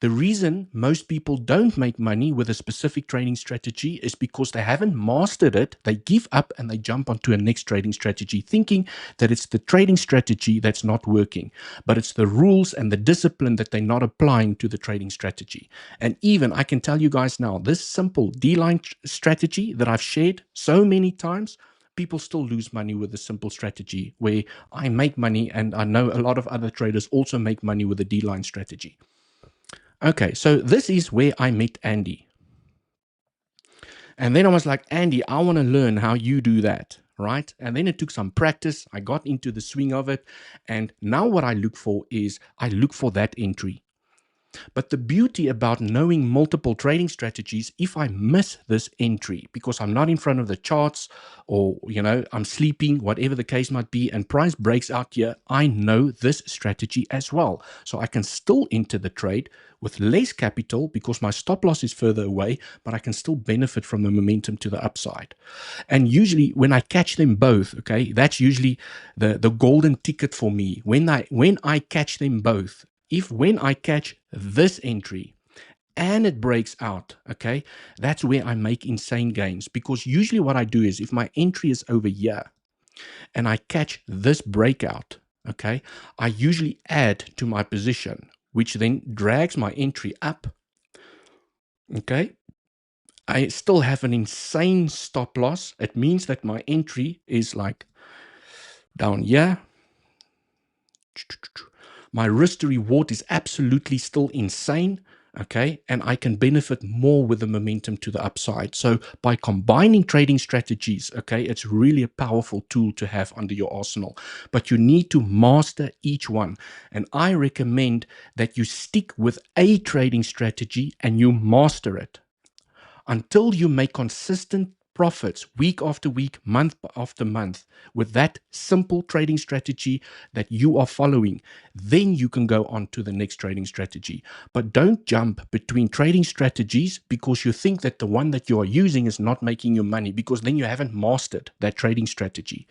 The reason most people don't make money with a specific trading strategy is because they haven't mastered it. They give up and they jump onto a next trading strategy, thinking that it's the trading strategy that's not working, but it's the rules and the discipline that they're not applying to the trading strategy. And even, I can tell you guys now, this simple D-line strategy that I've shared so many times, people still lose money with a simple strategy where I make money, and I know a lot of other traders also make money with a D-line strategy. Okay, so this is where I met Andy. And then I was like, Andy, I want to learn how you do that, right? And then it took some practice. I got into the swing of it. And now what I look for is I look for that entry. But the beauty about knowing multiple trading strategies, if I miss this entry because I'm not in front of the charts, or, you know, I'm sleeping, whatever the case might be, and price breaks out here, I know this strategy as well. So I can still enter the trade with less capital because my stop loss is further away, but I can still benefit from the momentum to the upside. And usually when I catch them both, okay, that's usually the golden ticket for me. When I catch them both, when I catch this entry and it breaks out, okay, that's where I make insane gains. Because usually what I do is if my entry is over here and I catch this breakout, okay, I usually add to my position, which then drags my entry up, okay. I still have an insane stop loss. It means that my entry is like down here. My risk to reward is absolutely still insane, okay? And I can benefit more with the momentum to the upside. So by combining trading strategies, okay, it's really a powerful tool to have under your arsenal. But you need to master each one. And I recommend that you stick with a trading strategy and you master it until you make consistent profits week after week, month after month with that simple trading strategy that you are following. Then you can go on to the next trading strategy. But don't jump between trading strategies because you think that the one that you are using is not making you money, because then you haven't mastered that trading strategy.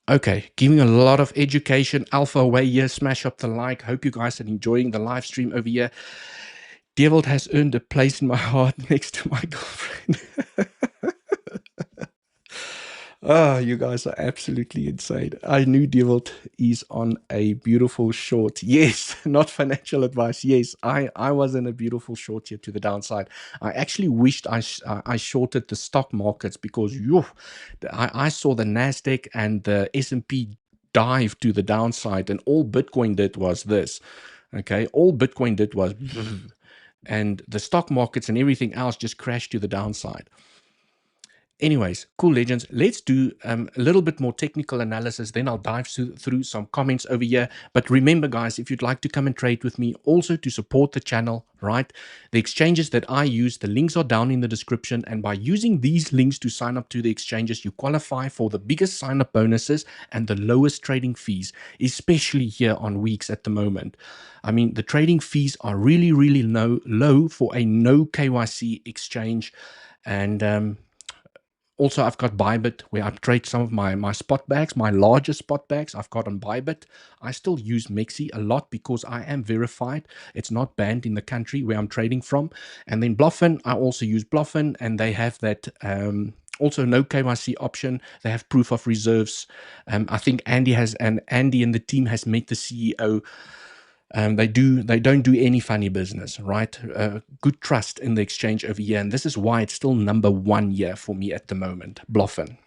Okay, giving a lot of education alpha away here. Smash up the like. Hope you guys are enjoying the live stream over here. 𝗬𝗍𝘆𝗽 has earned a place in my heart next to my girlfriend. Oh, you guys are absolutely insane. I knew 𝗬𝗍𝘆 is on a beautiful short. Yes, not financial advice. Yes, I was in a beautiful short here to the downside. I actually wished I shorted the stock markets because I saw the Nasdaq and the S&P dive to the downside, and all Bitcoin did was this. Okay, all Bitcoin did was, and the stock markets and everything else just crashed to the downside. Anyways, cool legends. Let's do a little bit more technical analysis. Then I'll dive through some comments over here. But remember, guys, if you'd like to come and trade with me, also to support the channel, right? The exchanges that I use, the links are down in the description. And by using these links to sign up to the exchanges, you qualify for the biggest sign-up bonuses and the lowest trading fees, especially here on weeks at the moment. I mean, the trading fees are really, really low for a no KYC exchange. And also, I've got Bybit, where I trade some of my spot bags, my largest spot bags I've got on Bybit. I still use 𝗖𝗍𝗂𝗍𝗫 a lot because I am verified. It's not banned in the country where I'm trading from. And then Bluffin, I also use Bluffin, and they have that also no KYC option. They have proof of reserves. I think Andy and the team has met the CEO. They don't do any funny business, right? Good trust in the exchange over here, and this is why it's still #1 here for me at the moment. Bluffin.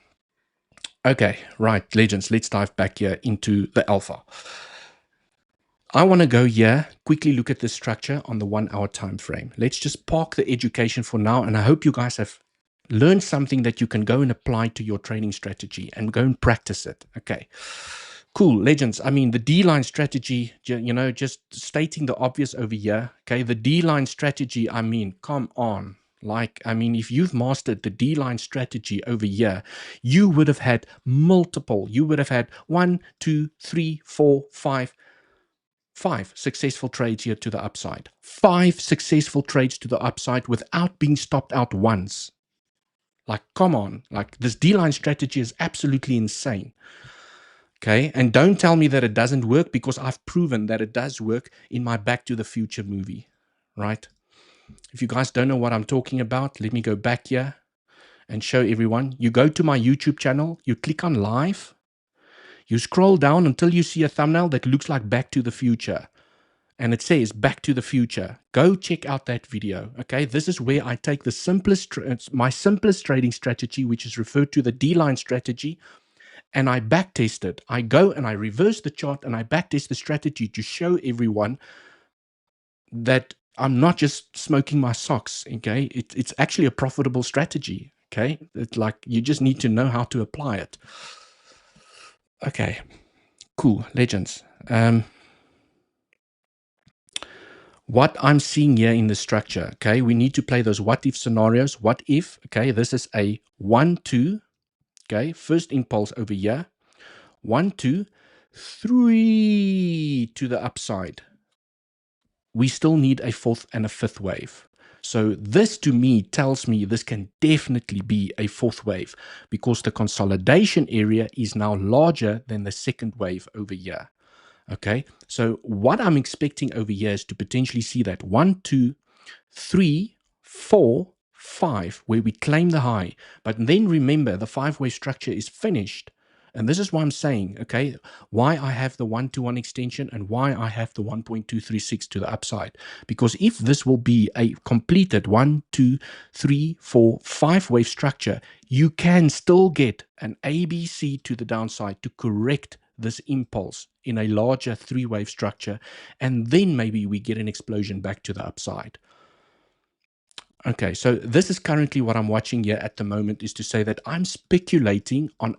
Okay, right, legends. Let's dive back here into the alpha. I want to go here, quickly look at the structure on the 1 hour time frame. Let's just park the education for now, and I hope you guys have learned something that you can go and apply to your trading strategy and go and practice it. Okay. Cool, legends. I mean, the D-line strategy, just stating the obvious over here. Okay, the D-line strategy, I mean, come on. Like, I mean, if you've mastered the D-line strategy over here, you would have had multiple. You would have had 1, 2, 3, 4, 5 successful trades here to the upside. 5 successful trades to the upside without being stopped out once. Like, come on. Like, this D-line strategy is absolutely insane. Okay, and don't tell me that it doesn't work, because I've proven that it does work in my Back to the Future movie, right? If you guys don't know what I'm talking about, let me go back here and show everyone. You go to my YouTube channel, you click on live, you scroll down until you see a thumbnail that looks like Back to the Future, and it says Back to the Future. Go check out that video. Okay, this is where I take my simplest trading strategy, which is referred to the D-line strategy, and I backtest it. I go and I reverse the chart and I backtest the strategy to show everyone that I'm not just smoking my socks. Okay, it's actually a profitable strategy. Okay, it's like you just need to know how to apply it. Okay, cool, legends. What I'm seeing here in the structure, okay, we need to play those what if scenarios. What if, okay, this is a 1, 2, okay, first impulse over here. 1, 2, 3 to the upside. We still need a 4th and a 5th wave. So this to me tells me this can definitely be a 4th wave, because the consolidation area is now larger than the 2nd wave over here. Okay, so what I'm expecting over here is to potentially see that 1, 2, 3, 4, 5, where we claim the high. But then remember, the 5-wave structure is finished. And this is why I'm saying, okay, why I have the 1-to-1 extension and why I have the 1.236 to the upside. Because if this will be a completed 1, 2, 3, 4, 5-wave structure, you can still get an ABC to the downside to correct this impulse in a larger 3-wave structure. And then maybe we get an explosion back to the upside. Okay, so this is currently what I'm watching here at the moment, is to say that I'm speculating on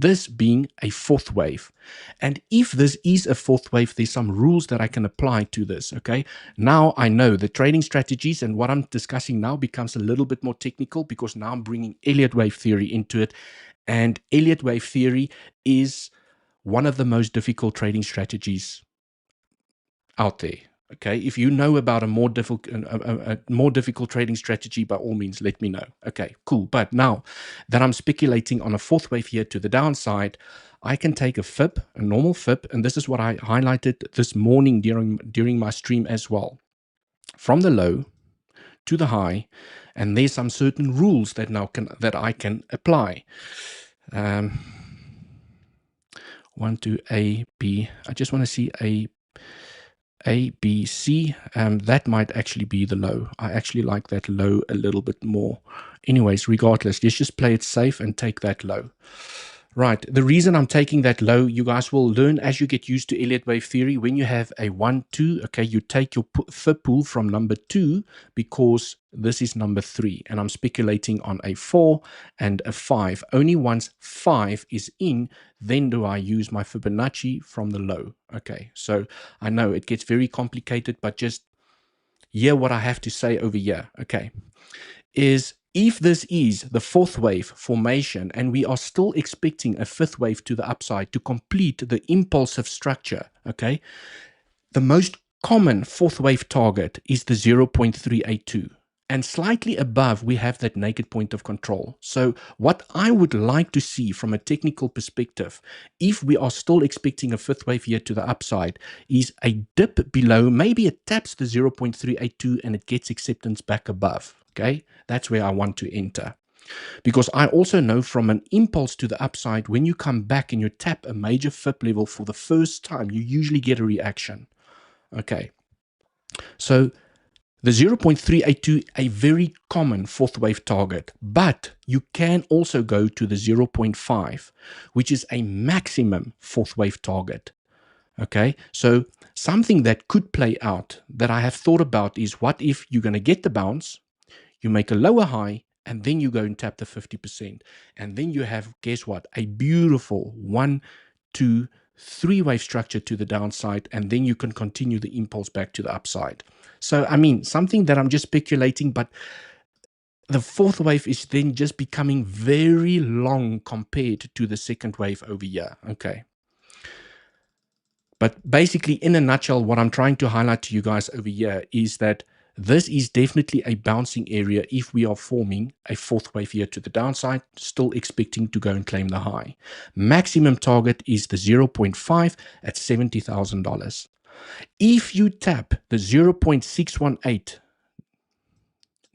this being a 4th wave. And if this is a 4th wave, there's some rules that I can apply to this, okay? Now I know the trading strategies, and what I'm discussing now becomes a little bit more technical, because now I'm bringing Elliott wave theory into it. And Elliott wave theory is one of the most difficult trading strategies out there. Okay, if you know about a more difficult trading strategy, by all means, let me know. Okay, cool. But now that I'm speculating on a 4th wave here to the downside, I can take a FIB, a normal FIB, and this is what I highlighted this morning during my stream as well. From the low to the high, and there's some certain rules that I can apply. 1 to A, B. I just want to see A, B, C. That might actually be the low. I actually like that low a little bit more. Anyways, regardless, let's just play it safe and take that low. Right. The reason I'm taking that low, you guys will learn as you get used to Elliott wave theory. When you have a 1, 2, okay, you take your fib pool from number 2 because this is number 3. And I'm speculating on a 4 and a 5. Only once 5 is in, then do I use my Fibonacci from the low. Okay, so I know it gets very complicated, but just hear what I have to say over here. Okay, is if this is the 4th wave formation and we are still expecting a 5th wave to the upside to complete the impulsive structure, okay, the most common 4th wave target is the 0.382. And slightly above, we have that naked point of control. So what I would like to see from a technical perspective, if we are still expecting a 5th wave here to the upside, is a dip below. Maybe it taps the 0.382 and it gets acceptance back above. Okay, that's where I want to enter. Because I also know from an impulse to the upside, when you come back and you tap a major fib level for the first time, you usually get a reaction. Okay, so the 0.382, a very common 4th wave target, but you can also go to the 0.5, which is a maximum 4th wave target. Okay, so something that could play out that I have thought about is, what if you're going to get the bounce, you make a lower high, and then you go and tap the 50%. And then you have, guess what, a beautiful 1, 2, 3 wave structure to the downside, and then you can continue the impulse back to the upside. So, I mean, something that I'm just speculating, but the 4th wave is then just becoming very long compared to the 2nd wave over here. Okay. But basically, in a nutshell, what I'm trying to highlight to you guys over here is that this is definitely a bouncing area if we are forming a 4th wave here to the downside, still expecting to go and claim the high. Maximum target is the 0.5 at $70,000. If you tap the 0.618,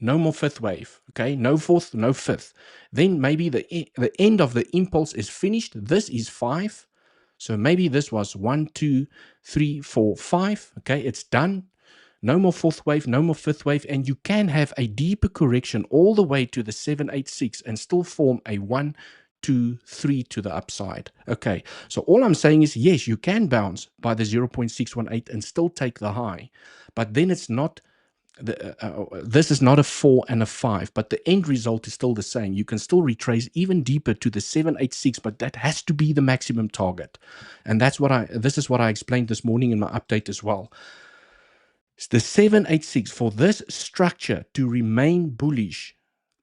no more 5th wave, okay? No 4th, no 5th. Then maybe the end of the impulse is finished. This is 5. So maybe this was 1, 2, 3, 4, 5. Okay, it's done. No more 4th wave, no more 5th wave, and you can have a deeper correction all the way to the 786 and still form a 1, 2, 3 to the upside. Okay, so all I'm saying is, yes, you can bounce by the 0.618 and still take the high, but then it's not, this is not a 4 and a 5, but the end result is still the same. You can still retrace even deeper to the 786, but that has to be the maximum target. And that's what this is what I explained this morning in my update as well. The 786, for this structure to remain bullish,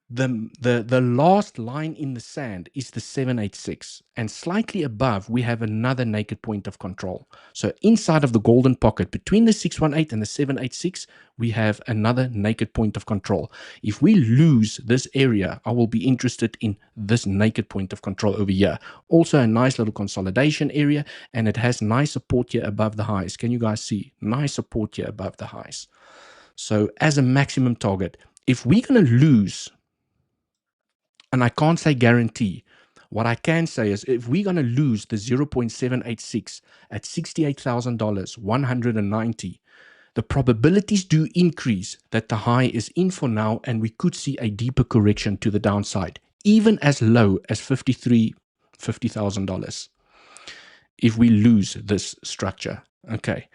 the last line in the sand is the 786, and slightly above we have another naked point of control. So inside of the golden pocket between the 618 and the 786, we have another naked point of control. If we lose this area, I will be interested in this naked point of control over here. Also a nice little consolidation area, and it has nice support here above the highs. Can you guys see? Nice support here above the highs. So as a maximum target, if we're going to lose, and I can't say guarantee, what I can say is, if we're going to lose the 0.786 at $68,000, 190, the probabilities do increase that the high is in for now, and we could see a deeper correction to the downside, even as low as $50,000 if we lose this structure. Okay,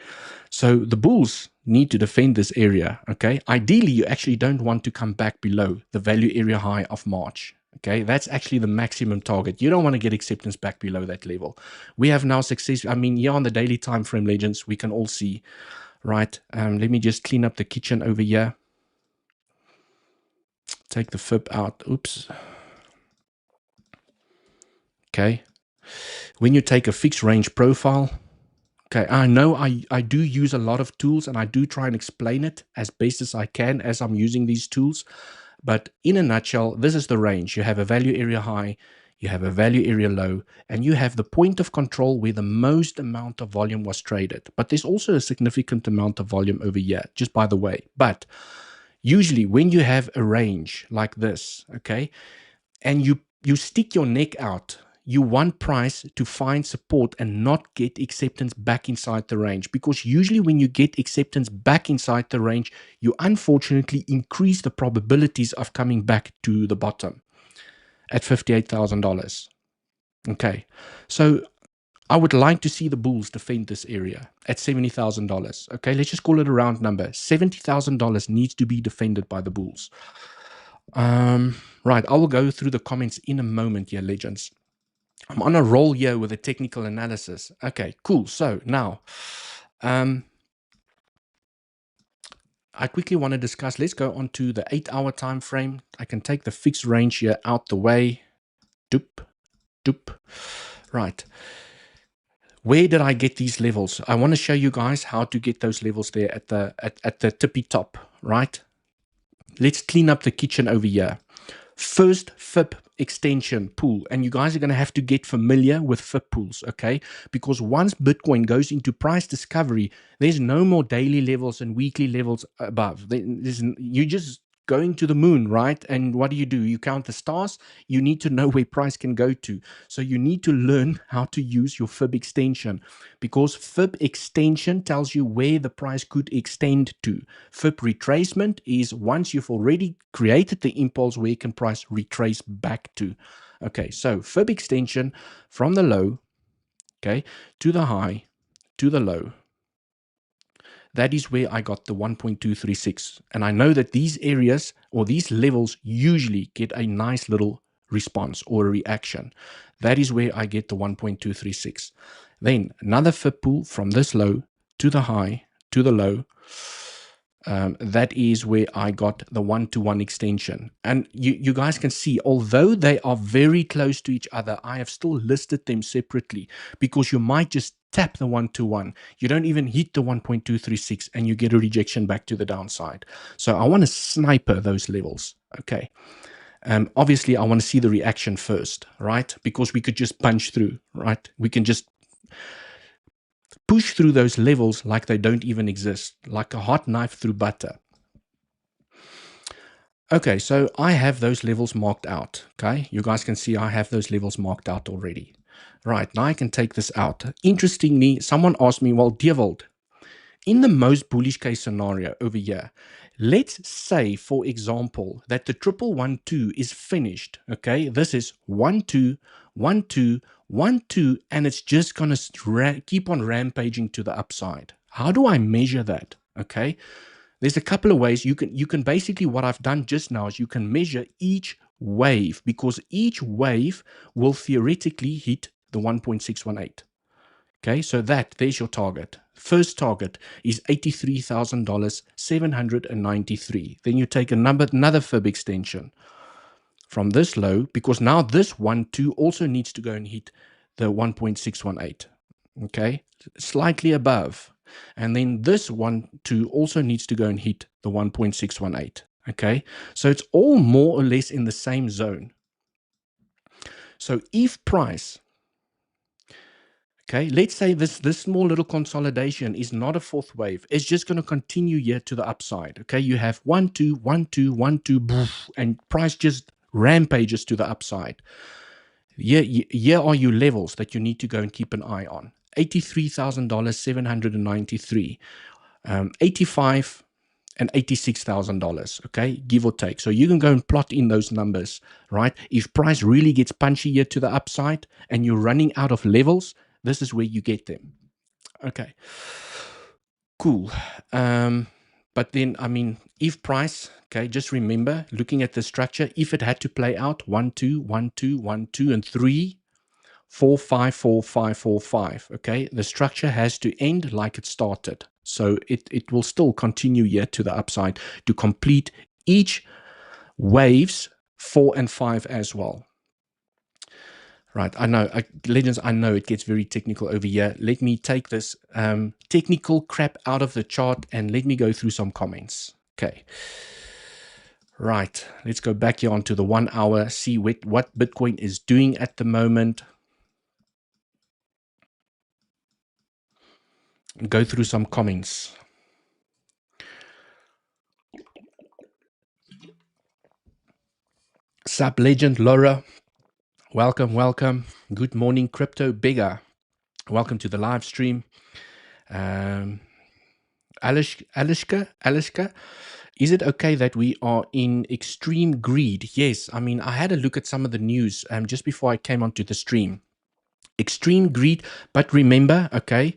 so the bulls need to defend this area. Okay, ideally you actually don't want to come back below the value area high of March. Okay, that's actually the maximum target. You don't want to get acceptance back below that level. We have now success. I mean, here on the daily time frame, legends, we can all see, right? Let me just clean up the kitchen over here. Take the fib out. Oops. Okay. When you take a fixed range profile, okay, I know I do use a lot of tools, and I do try and explain it as best as I can as I'm using these tools. But in a nutshell, this is the range. You have a value area high, you have a value area low, and you have the point of control where the most amount of volume was traded. But there's also a significant amount of volume over here, just by the way. But usually when you have a range like this, okay, and you you stick your neck out. You want price to find support and not get acceptance back inside the range, because usually when you get acceptance back inside the range, you unfortunately increase the probabilities of coming back to the bottom at $58,000. Okay, so I would like to see the bulls defend this area at $70,000. Okay, let's just call it a round number. $70,000 needs to be defended by the bulls. Right, I will go through the comments in a moment here, legends. I'm on a roll here with a technical analysis. Okay, cool. So now, I quickly want to discuss, let's go on to the 8-hour time frame. I can take the fixed range here out the way. Doop, doop. Right. Where did I get these levels? I want to show you guys how to get those levels there at the tippy top, right? Let's clean up the kitchen over here. First FIB extension pool, and you guys are going to have to get familiar with FIB pools, okay? Because once Bitcoin goes into price discovery, there's no more daily levels and weekly levels above. You just going to the moon, right? And what do? You count the stars. You need to know where price can go to. So you need to learn how to use your FIB extension, because FIB extension tells you where the price could extend to. FIB retracement is once you've already created the impulse, where can price retrace back to. Okay, so FIB extension from the low, okay, to the high, to the low. That is where I got the 1.236. And I know that these areas or these levels usually get a nice little response or a reaction. That is where I get the 1.236. Then another FIB pool from this low to the high to the low. That is where I got the 1-to-1 extension. And you guys can see, although they are very close to each other, I have still listed them separately, because you might just tap the 1-to-1. You don't even hit the 1.236 and you get a rejection back to the downside. So I want to sniper those levels. Okay. Obviously, I want to see the reaction first, right? Because we could just punch through, right? We can just push through those levels like they don't even exist, like a hot knife through butter. Okay, so I have those levels marked out. Okay, you guys can see I have those levels marked out already. Right, now I can take this out. Interestingly, someone asked me, well, 𝗬𝗍𝗍, in the most bullish case scenario over here, let's say, for example, that the 1112 is finished. Okay, this is 1-2, 1-2, 1-2, and it's just going to keep on rampaging to the upside. How do I measure that? Okay, there's a couple of ways. You can basically, what I've done just now is you can measure each wave, because each wave will theoretically hit the 1.618. Okay, so there's your target. First target is $83,793. Then you take another FIB extension from this low, because now this 1-2 also needs to go and hit the 1.618. Okay, slightly above. And then this 1-2 also needs to go and hit the 1.618. Okay, so it's all more or less in the same zone. So if price, okay, let's say this small little consolidation is not a fourth wave. It's just going to continue here to the upside. Okay, you have 1-2, 1-2, 1-2, and price just rampages to the upside. Here are your levels that you need to go and keep an eye on. $83,793, $85,000 and $86,000, okay, give or take. So you can go and plot in those numbers, right? If price really gets punchy here to the upside and you're running out of levels, this is where you get them. Okay, cool. But then, I mean, if price, okay, just remember, looking at the structure, if it had to play out 1-2, 1-2, 1-2, and 3, 4, 5, 4, 5, 4, 5, okay, the structure has to end like it started. So it will still continue here to the upside to complete each waves 4 and 5 as well. Right, I know, legends, I know it gets very technical over here. Let me take this technical crap out of the chart and let me go through some comments. Okay. Right, let's go back here onto the 1 hour, see what Bitcoin is doing at the moment. And go through some comments. Sup, legend, Laura. Welcome, welcome. Good morning, crypto bigger. Welcome to the live stream. 𝗬𝗍𝗍𝗫, is it okay that we are in extreme greed? Yes, I mean, I had a look at some of the news just before I came onto the stream. Extreme greed, but remember, okay,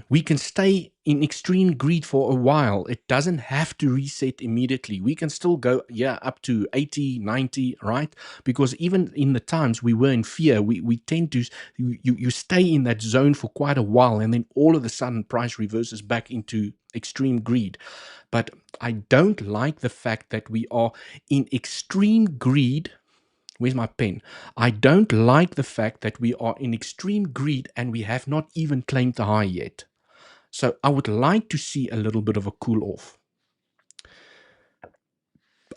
we can stay in extreme greed for a while. It doesn't have to reset immediately. We can still go, yeah, up to 80, 90, right? Because even in the times we were in fear, we tend to, you stay in that zone for quite a while, and then all of a sudden price reverses back into extreme greed. But I don't like the fact that we are in extreme greed. Where's my pen? I don't like the fact that we are in extreme greed and we have not even claimed the high yet. So I would like to see a little bit of a cool off.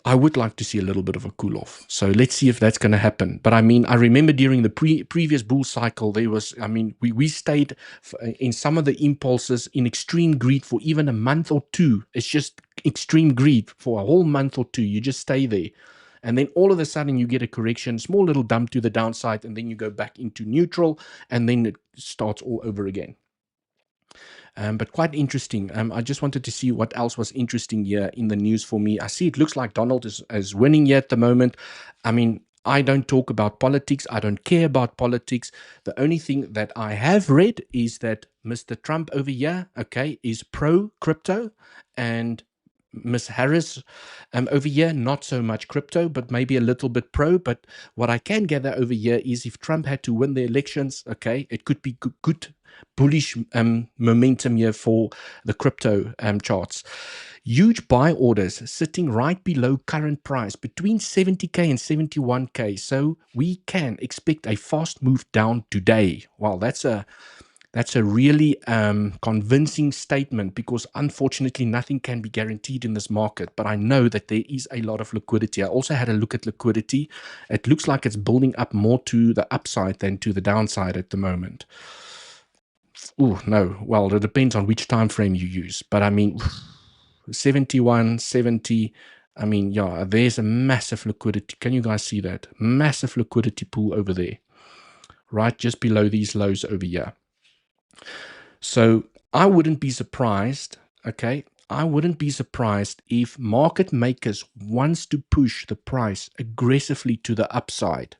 I would like to see a little bit of a cool off. So let's see if that's going to happen. But I mean, I remember during the previous bull cycle, there was, I mean, we stayed in some of the impulses in extreme greed for even a month or two. It's just extreme greed for a whole month or two. You just stay there. And then all of a sudden you get a correction, small little dump to the downside, and then you go back into neutral, and then it starts all over again. But quite interesting. I just wanted to see what else was interesting here in the news for me. I see it looks like Donald is winning here at the moment. I mean, I don't talk about politics. I don't care about politics. The only thing that I have read is that Mr. Trump over here, okay, is pro-crypto, and Miss Harris over here, not so much crypto, but maybe a little bit pro. But what I can gather over here is if Trump had to win the elections, okay, it could be good bullish momentum here for the crypto charts. Huge buy orders sitting right below current price between 70K and 71K. So we can expect a fast move down today. Wow, that's a really convincing statement, because unfortunately nothing can be guaranteed in this market. But I know that there is a lot of liquidity. I also had a look at liquidity. It looks like it's building up more to the upside than to the downside at the moment. Oh, no. Well, it depends on which time frame you use. But I mean, 71, 70. I mean, yeah, there's a massive liquidity. Can you guys see that? Massive liquidity pool over there, right just below these lows over here. So I wouldn't be surprised, okay? I wouldn't be surprised if market makers wants to push the price aggressively to the upside.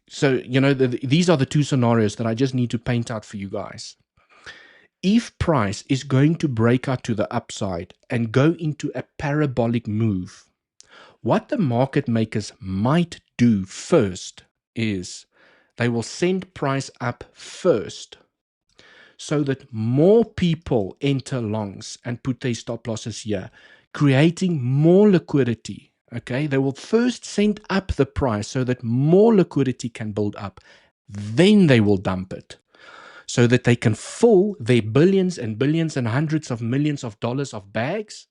So, you know, these are the two scenarios that I just need to paint out for you guys. If price is going to break out to the upside and go into a parabolic move, what the market makers might do first is they will send price up first, so that more people enter longs and put their stop losses here, creating more liquidity. Okay, they will first send up the price so that more liquidity can build up. Then they will dump it so that they can fill their billions and billions and hundreds of millions of dollars of bags.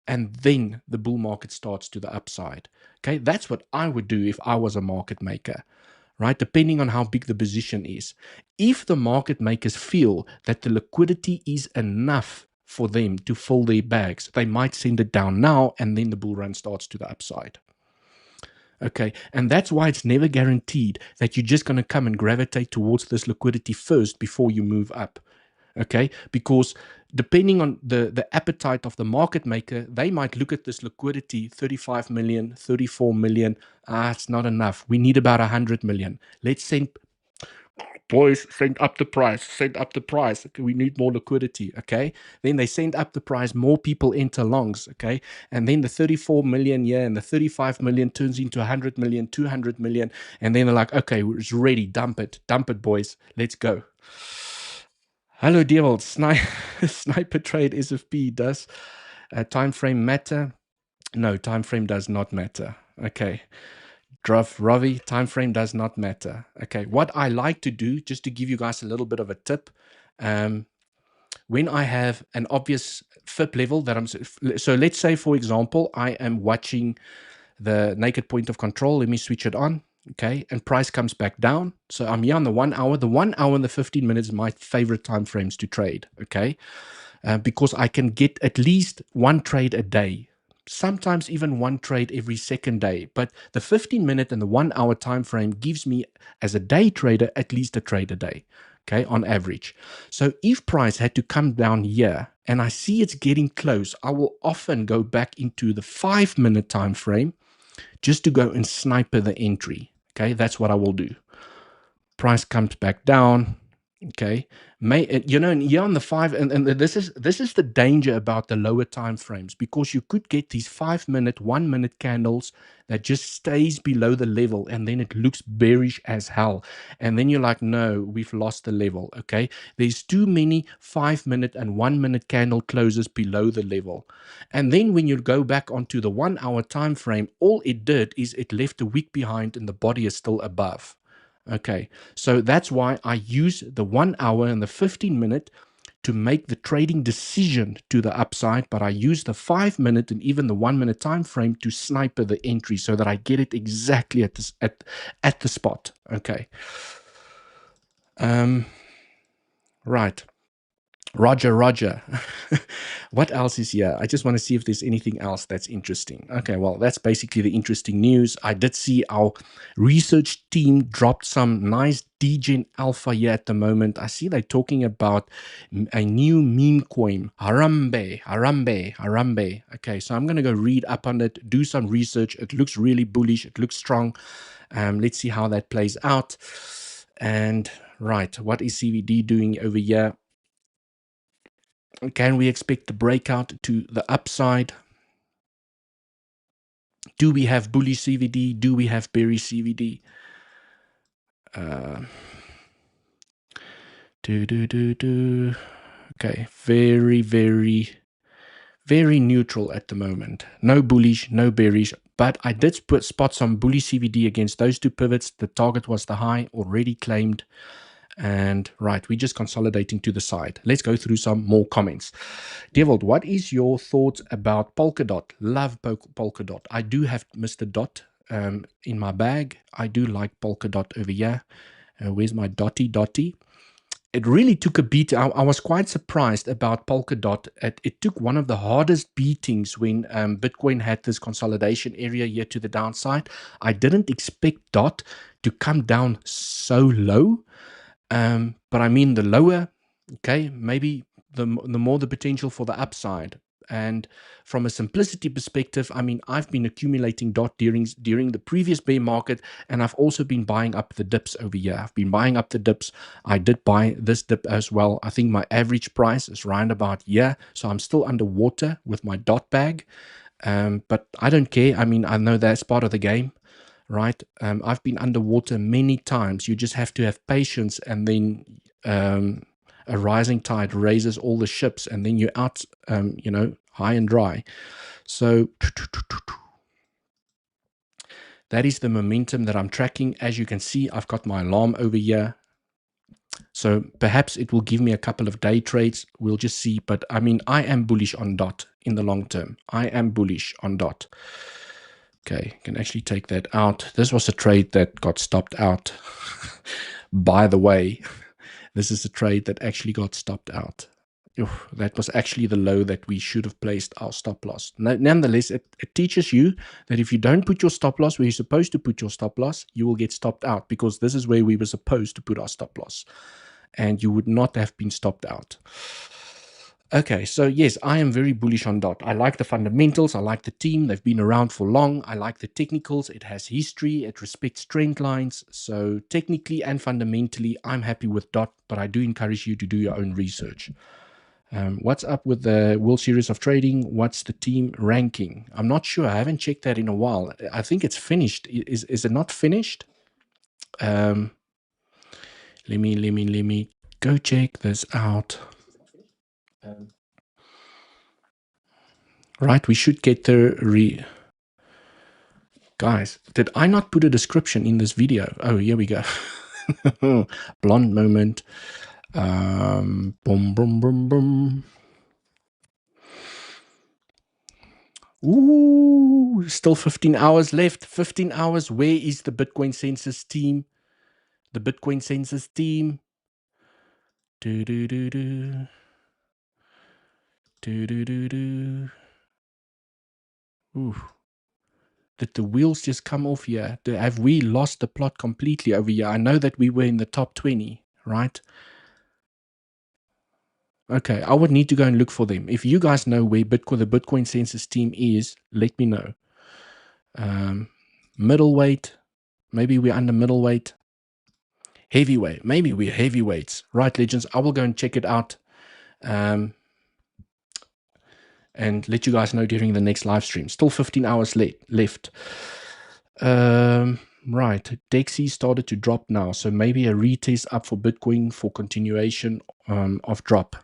And then the bull market starts to the upside. Okay, that's what I would do if I was a market maker, right? Depending on how big the position is. If the market makers feel that the liquidity is enough for them to fill their bags, they might send it down now, and then the bull run starts to the upside. Okay, and that's why it's never guaranteed that you're just going to come and gravitate towards this liquidity first before you move up. Okay, because depending on the appetite of the market maker, they might look at this liquidity, 35 million, 34 million. It's not enough. We need about 100 million. Let's send, boys, send up the price, send up the price. Okay, we need more liquidity. Okay, then they send up the price, more people enter longs. Okay, and then the 34 million and the 35 million turns into 100 million, 200 million, and then they're like, okay, it's ready, dump it, boys, let's go. Hello, 𝗬𝗍𝗇. Sniper trade SFP. Does time frame matter? No, time frame does not matter. Okay. Ravi, time frame does not matter. Okay. What I like to do, just to give you guys a little bit of a tip, when I have an obvious FIP level that so let's say, for example, I am watching the naked point of control. Let me switch it on. Okay, and price comes back down. So I'm here on the 1 hour. The 1 hour and the 15 minutes are my favorite time frames to trade. Okay, because I can get at least one trade a day. sometimes even one trade every second day. But the 15-minute and the 1 hour time frame gives me, as a day trader, at least a trade a day, okay, on average. So if price had to come down here and I see it's getting close, I will often go back into the 5-minute time frame just to go and sniper the entry. Okay, that's what I will do. Price comes back down. Okay, you know, and here on the 5, and this is the danger about the lower time frames, because you could get these 5-minute, 1-minute candles that just stays below the level, and then it looks bearish as hell, and then you're like, no, we've lost the level. Okay, there's too many 5-minute and 1-minute candle closes below the level, and then when you go back onto the 1 hour time frame, all it did is it left a wick behind and the body is still above. Okay, so that's why I use the 1 hour and the 15-minute to make the trading decision to the upside, but I use the 5-minute and even the 1-minute time frame to sniper the entry so that I get it exactly at this, at the spot. Okay. Right. Roger. What else is here? I just want to see if there's anything else that's interesting. Okay, well, that's basically the interesting news. I did see our research team dropped some nice degen alpha here at the moment. I see they're talking about a new meme coin, Harambe. Okay, so I'm going to go read up on it, do some research. It looks really bullish. It looks strong. Let's see how that plays out. And right, what is CVD doing over here? Can we expect the breakout to the upside? Do we have bullish CVD? Do we have bearish CVD? Okay, very neutral at the moment. No bullish, no bearish, but I did spot some bullish CVD against those two pivots. The target was the high, already claimed. And right, we're just consolidating to the side. Let's go through some more comments. 𝗬𝗿𝘆𝗽, what is your thoughts about Polkadot? Love Polkadot. I do have Mr. Dot in my bag. I do like Polkadot over here. Where's my dotty? It really took a beat. I was quite surprised about Polkadot. It took one of the hardest beatings when Bitcoin had this consolidation area here to the downside. I didn't expect DOT to come down so low. But I mean, the lower, okay, maybe the more the potential for the upside. And from a simplicity perspective, I mean, I've been accumulating DOT during the previous bear market, and I've also been buying up the dips over here. I've been buying up the dips. I did buy this dip as well. I think my average price is round about here, so I'm still underwater with my DOT bag. But I don't care. I mean, I know that's part of the game. Right, I've been underwater many times. You just have to have patience, and then a rising tide raises all the ships, and then you're out, you know, high and dry. So that is the momentum that I'm tracking. As you can see, I've got my alarm over here. So perhaps it will give me a couple of day trades. We'll just see. But I mean, I am bullish on DOT in the long term. I am bullish on DOT. Okay, can actually take that out. This was a trade that got stopped out. By the way, this is a trade that actually got stopped out. That was actually the low that we should have placed our stop loss. Nonetheless, it teaches you that if you don't put your stop loss where you're supposed to put your stop loss, you will get stopped out, because this is where we were supposed to put our stop loss, and you would not have been stopped out. Okay, so yes, I am very bullish on DOT. I like the fundamentals. I like the team. They've been around for long. I like the technicals. It has history. It respects trend lines. So technically and fundamentally, I'm happy with DOT, but I do encourage you to do your own research. What's up with the World Series of Trading? What's the team ranking? I'm not sure. I haven't checked that in a while. I think it's finished. Is it not finished? Let me go check this out. Right, we should get the guys, did I not put a description in this video? Oh, here we go. Blonde moment. Boom. Ooh, still 15 hours left. 15 hours. Where is the Bitcoin census team? The Bitcoin census team. Ooh. Did the wheels just come off here? Have we lost the plot completely over here? I know that we were in the top 20, right? Okay, I would need to go and look for them. If you guys know where the Bitcoin Census team is, let me know. Middleweight, maybe we're under middleweight. Heavyweight, maybe we're heavyweights. Right, legends, I will go and check it out and let you guys know during the next live stream. Still 15 hours left. Right, DEXY started to drop now, so maybe a retest up for Bitcoin for continuation of drop.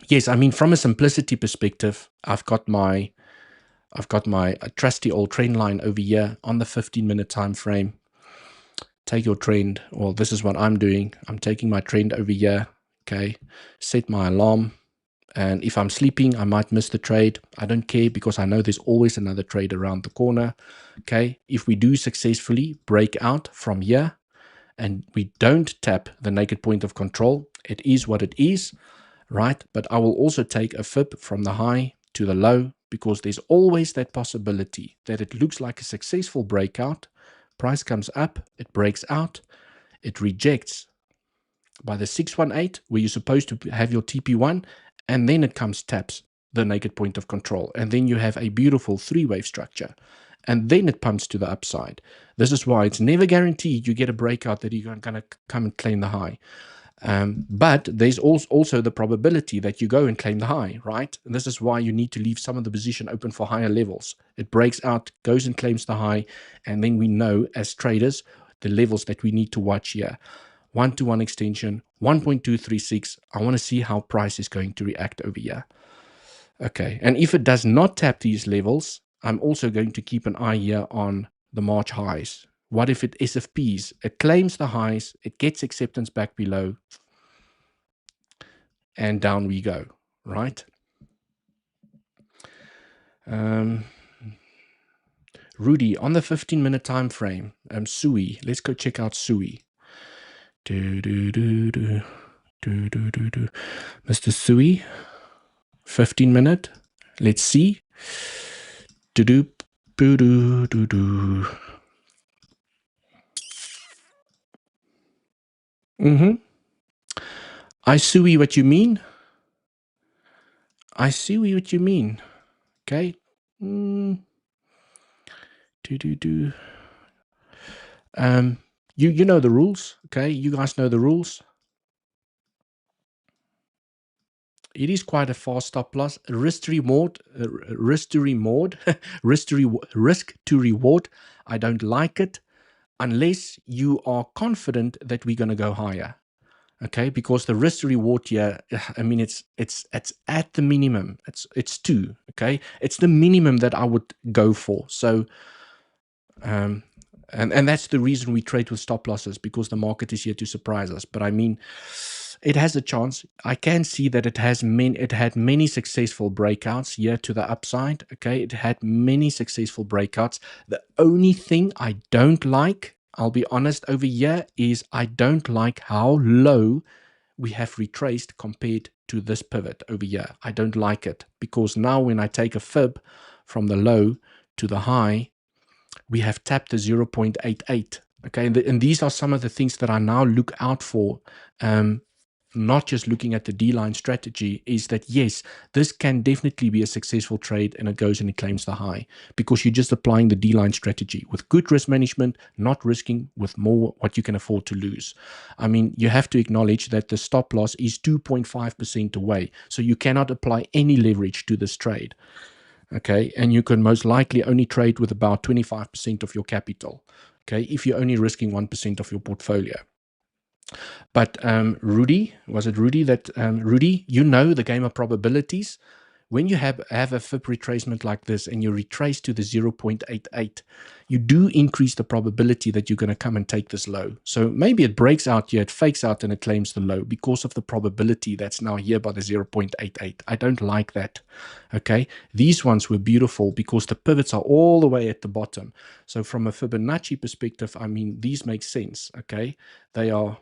Yes, I mean, from a simplicity perspective, I've got my trusty old trend line over here on the 15-minute time frame. Take your trend. Well, this is what I'm doing. I'm taking my trend over here. Okay, set my alarm. And if I'm sleeping, I might miss the trade. I don't care because I know there's always another trade around the corner. Okay, if we do successfully break out from here and we don't tap the naked point of control, it is what it is. Right, but I will also take a fib from the high to the low because there's always that possibility that it looks like a successful breakout. Price comes up, it breaks out, it rejects by the 618 where you're supposed to have your TP1, and then it comes taps the naked point of control, and then you have a beautiful three-wave structure, and then it pumps to the upside. This is why it's never guaranteed you get a breakout that you're going to come and claim the high. But there's also the probability that you go and claim the high, right? And this is why you need to leave some of the position open for higher levels. It breaks out, goes and claims the high, and then we know as traders the levels that we need to watch here. 1-to-1 extension, 1.236. I want to see how price is going to react over here. Okay, and if it does not tap these levels, I'm also going to keep an eye here on the March highs. What if it SFPs? It claims the highs, it gets acceptance back below, and down we go, right? Rudy, on the 15-minute time frame, 𝗖𝗿. Let's go check out 𝗖𝗿. Mr. 𝗖𝗿, 15-minute. Let's see. I see what you mean. I see what you mean. Okay. You know the rules. Okay, you guys know the rules. It is quite a fast stop loss. Risk to reward. I don't like it unless you are confident that we're going to go higher. Okay, because the risk to reward here, I mean, it's at the minimum. It's 2. Okay, it's the minimum that I would go for. So, and that's the reason we trade with stop losses, because the market is here to surprise us. But I mean, it has a chance. I can see that it had many successful breakouts here to the upside. Okay, it had many successful breakouts. The only thing I don't like, I'll be honest over here, is I don't like how low we have retraced compared to this pivot over here. I don't like it because now when I take a fib from the low to the high, we have tapped the 0.88. Okay, and these are some of the things that I now look out for. Not just looking at the D-line strategy, is that yes, this can definitely be a successful trade and it goes and it claims the high, because you're just applying the D-line strategy with good risk management, not risking with more what you can afford to lose. I mean, you have to acknowledge that the stop loss is 2.5% away, so you cannot apply any leverage to this trade. Okay, and you can most likely only trade with about 25% of your capital. Okay, if you're only risking 1% of your portfolio. But Rudy, was it Rudy that Rudy? You know the game of probabilities. When you have a fib retracement like this and you retrace to the 0.88, you do increase the probability that you're going to come and take this low. So maybe it breaks out here, it fakes out and it claims the low because of the probability that's now here by the 0.88. I don't like that. Okay, these ones were beautiful because the pivots are all the way at the bottom. So from a Fibonacci perspective, I mean, these make sense. Okay, they are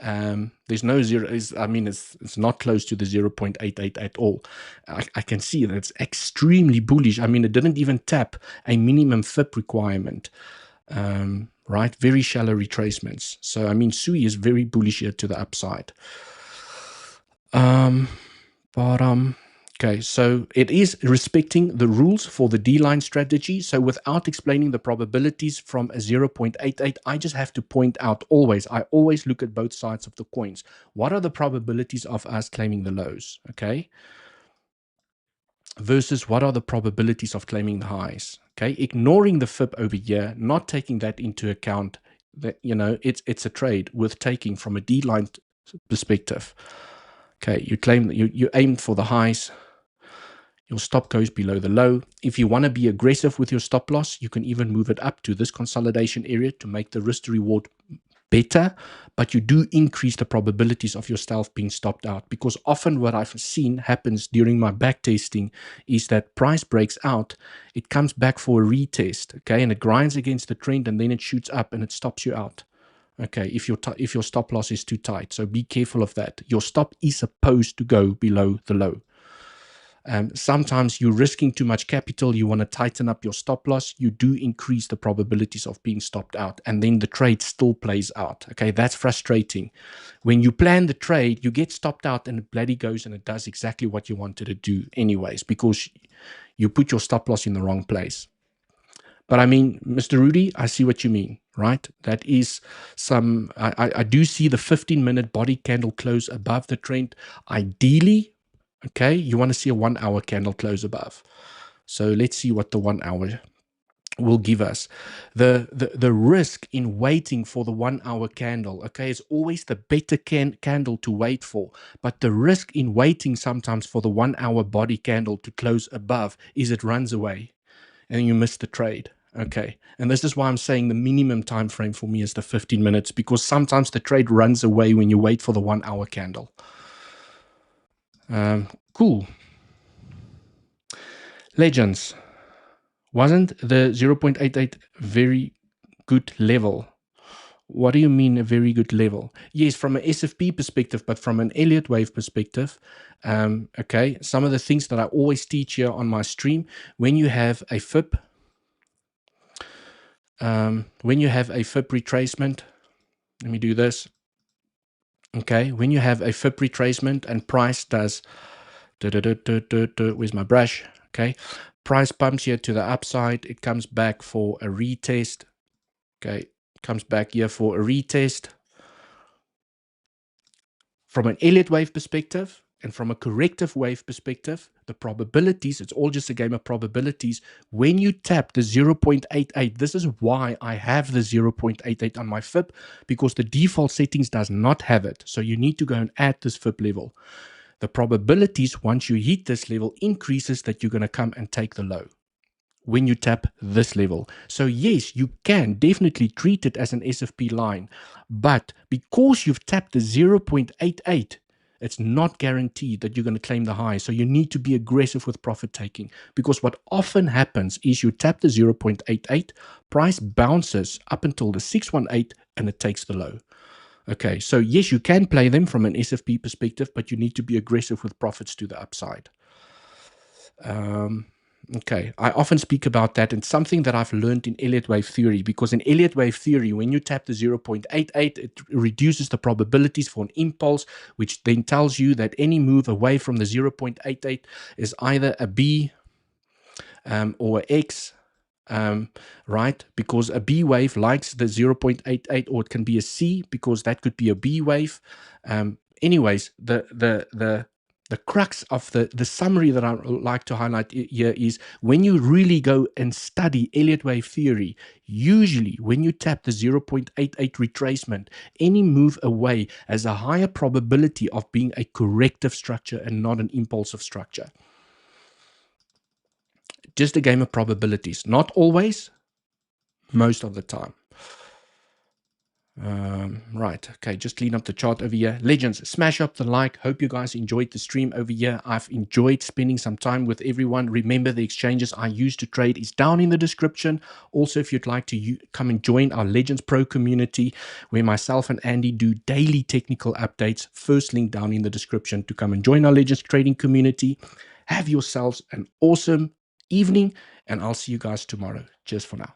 There's no zero. I mean, it's not close to the 0.88 at all. I can see that it's extremely bullish. I mean, it didn't even tap a minimum FIP requirement. Right, very shallow retracements. So I mean, 𝗬cie is very bullish here to the upside. Okay, so it is respecting the rules for the D-line strategy. So without explaining the probabilities from a 0.88, I just have to point out I always look at both sides of the coins. What are the probabilities of us claiming the lows, okay? Versus what are the probabilities of claiming the highs, okay? Ignoring the FIP over here, not taking that into account, that, you know, it's a trade worth taking from a D-line perspective. Okay, you claim that you aim for the highs. Your stop goes below the low. If you want to be aggressive with your stop loss, you can even move it up to this consolidation area to make the risk to reward better, but you do increase the probabilities of yourself being stopped out, because often what I've seen happens during my back testing is that price breaks out, it comes back for a retest, okay, and it grinds against the trend and then it shoots up and it stops you out. Okay, if your stop loss is too tight. So be careful of that. Your stop is supposed to go below the low. Sometimes you're risking too much capital. You want to tighten up your stop loss. You do increase the probabilities of being stopped out, and then the trade still plays out. Okay, that's frustrating. When you plan the trade, you get stopped out and it bloody goes and it does exactly what you wanted to do anyways, because you put your stop loss in the wrong place. But I mean, Mr. Rudy, I see what you mean, right? That is some, I do see the 15-minute body candle close above the trend. Ideally, okay, you want to see a 1 hour candle close above. So let's see what the 1 hour will give us. The risk in waiting for the 1 hour candle, okay, is always the better candle to wait for. But the risk in waiting sometimes for the 1 hour body candle to close above is it runs away and you miss the trade. Okay, and this is why I'm saying the minimum time frame for me is the 15 minutes, because sometimes the trade runs away when you wait for the 1 hour candle. Cool. Legends. Wasn't the 0.88 very good level? What do you mean a very good level? Yes, from an SFP perspective, but from an Elliott wave perspective, okay, some of the things that I always teach here on my stream, when you have a FIP, retracement, let me do this. Okay, when you have a FIP retracement and price does, where's my brush? Okay, price pumps here to the upside, it comes back for a retest. Okay, comes back here for a retest. From an Elliott wave perspective and from a corrective wave perspective, the probabilities, it's all just a game of probabilities. When you tap the 0.88, this is why I have the 0.88 on my FIP, because the default settings does not have it. So you need to go and add this FIP level. The probabilities, once you hit this level, increases that you're going to come and take the low when you tap this level. So yes, you can definitely treat it as an SFP line, but because you've tapped the 0.88, it's not guaranteed that you're going to claim the high. So you need to be aggressive with profit taking, because what often happens is you tap the 0.88, price bounces up until the 618 and it takes the low. Okay, so yes, you can play them from an SFP perspective, but you need to be aggressive with profits to the upside. Okay, I often speak about that, and something that I've learned in Elliott wave theory, because in Elliott wave theory, when you tap the 0.88, it reduces the probabilities for an impulse, which then tells you that any move away from the 0.88 is either a B or an X, right? Because a B wave likes the 0.88, or it can be a C, because that could be a B wave. Anyways, the crux of the summary that I like to highlight here is, when you really go and study Elliott wave theory, usually when you tap the 0.88 retracement, any move away has a higher probability of being a corrective structure and not an impulsive structure. Just a game of probabilities. Not always, most of the time. Right. Okay. Just clean up the chart over here. Legends, smash up the like. Hope you guys enjoyed the stream over here. I've enjoyed spending some time with everyone. Remember, the exchanges I use to trade is down in the description. Also, if you'd like to come and join our Legends Pro community, where myself and Andy do daily technical updates, first link down in the description to come and join our Legends trading community. Have yourselves an awesome evening, and I'll see you guys tomorrow. Cheers for now.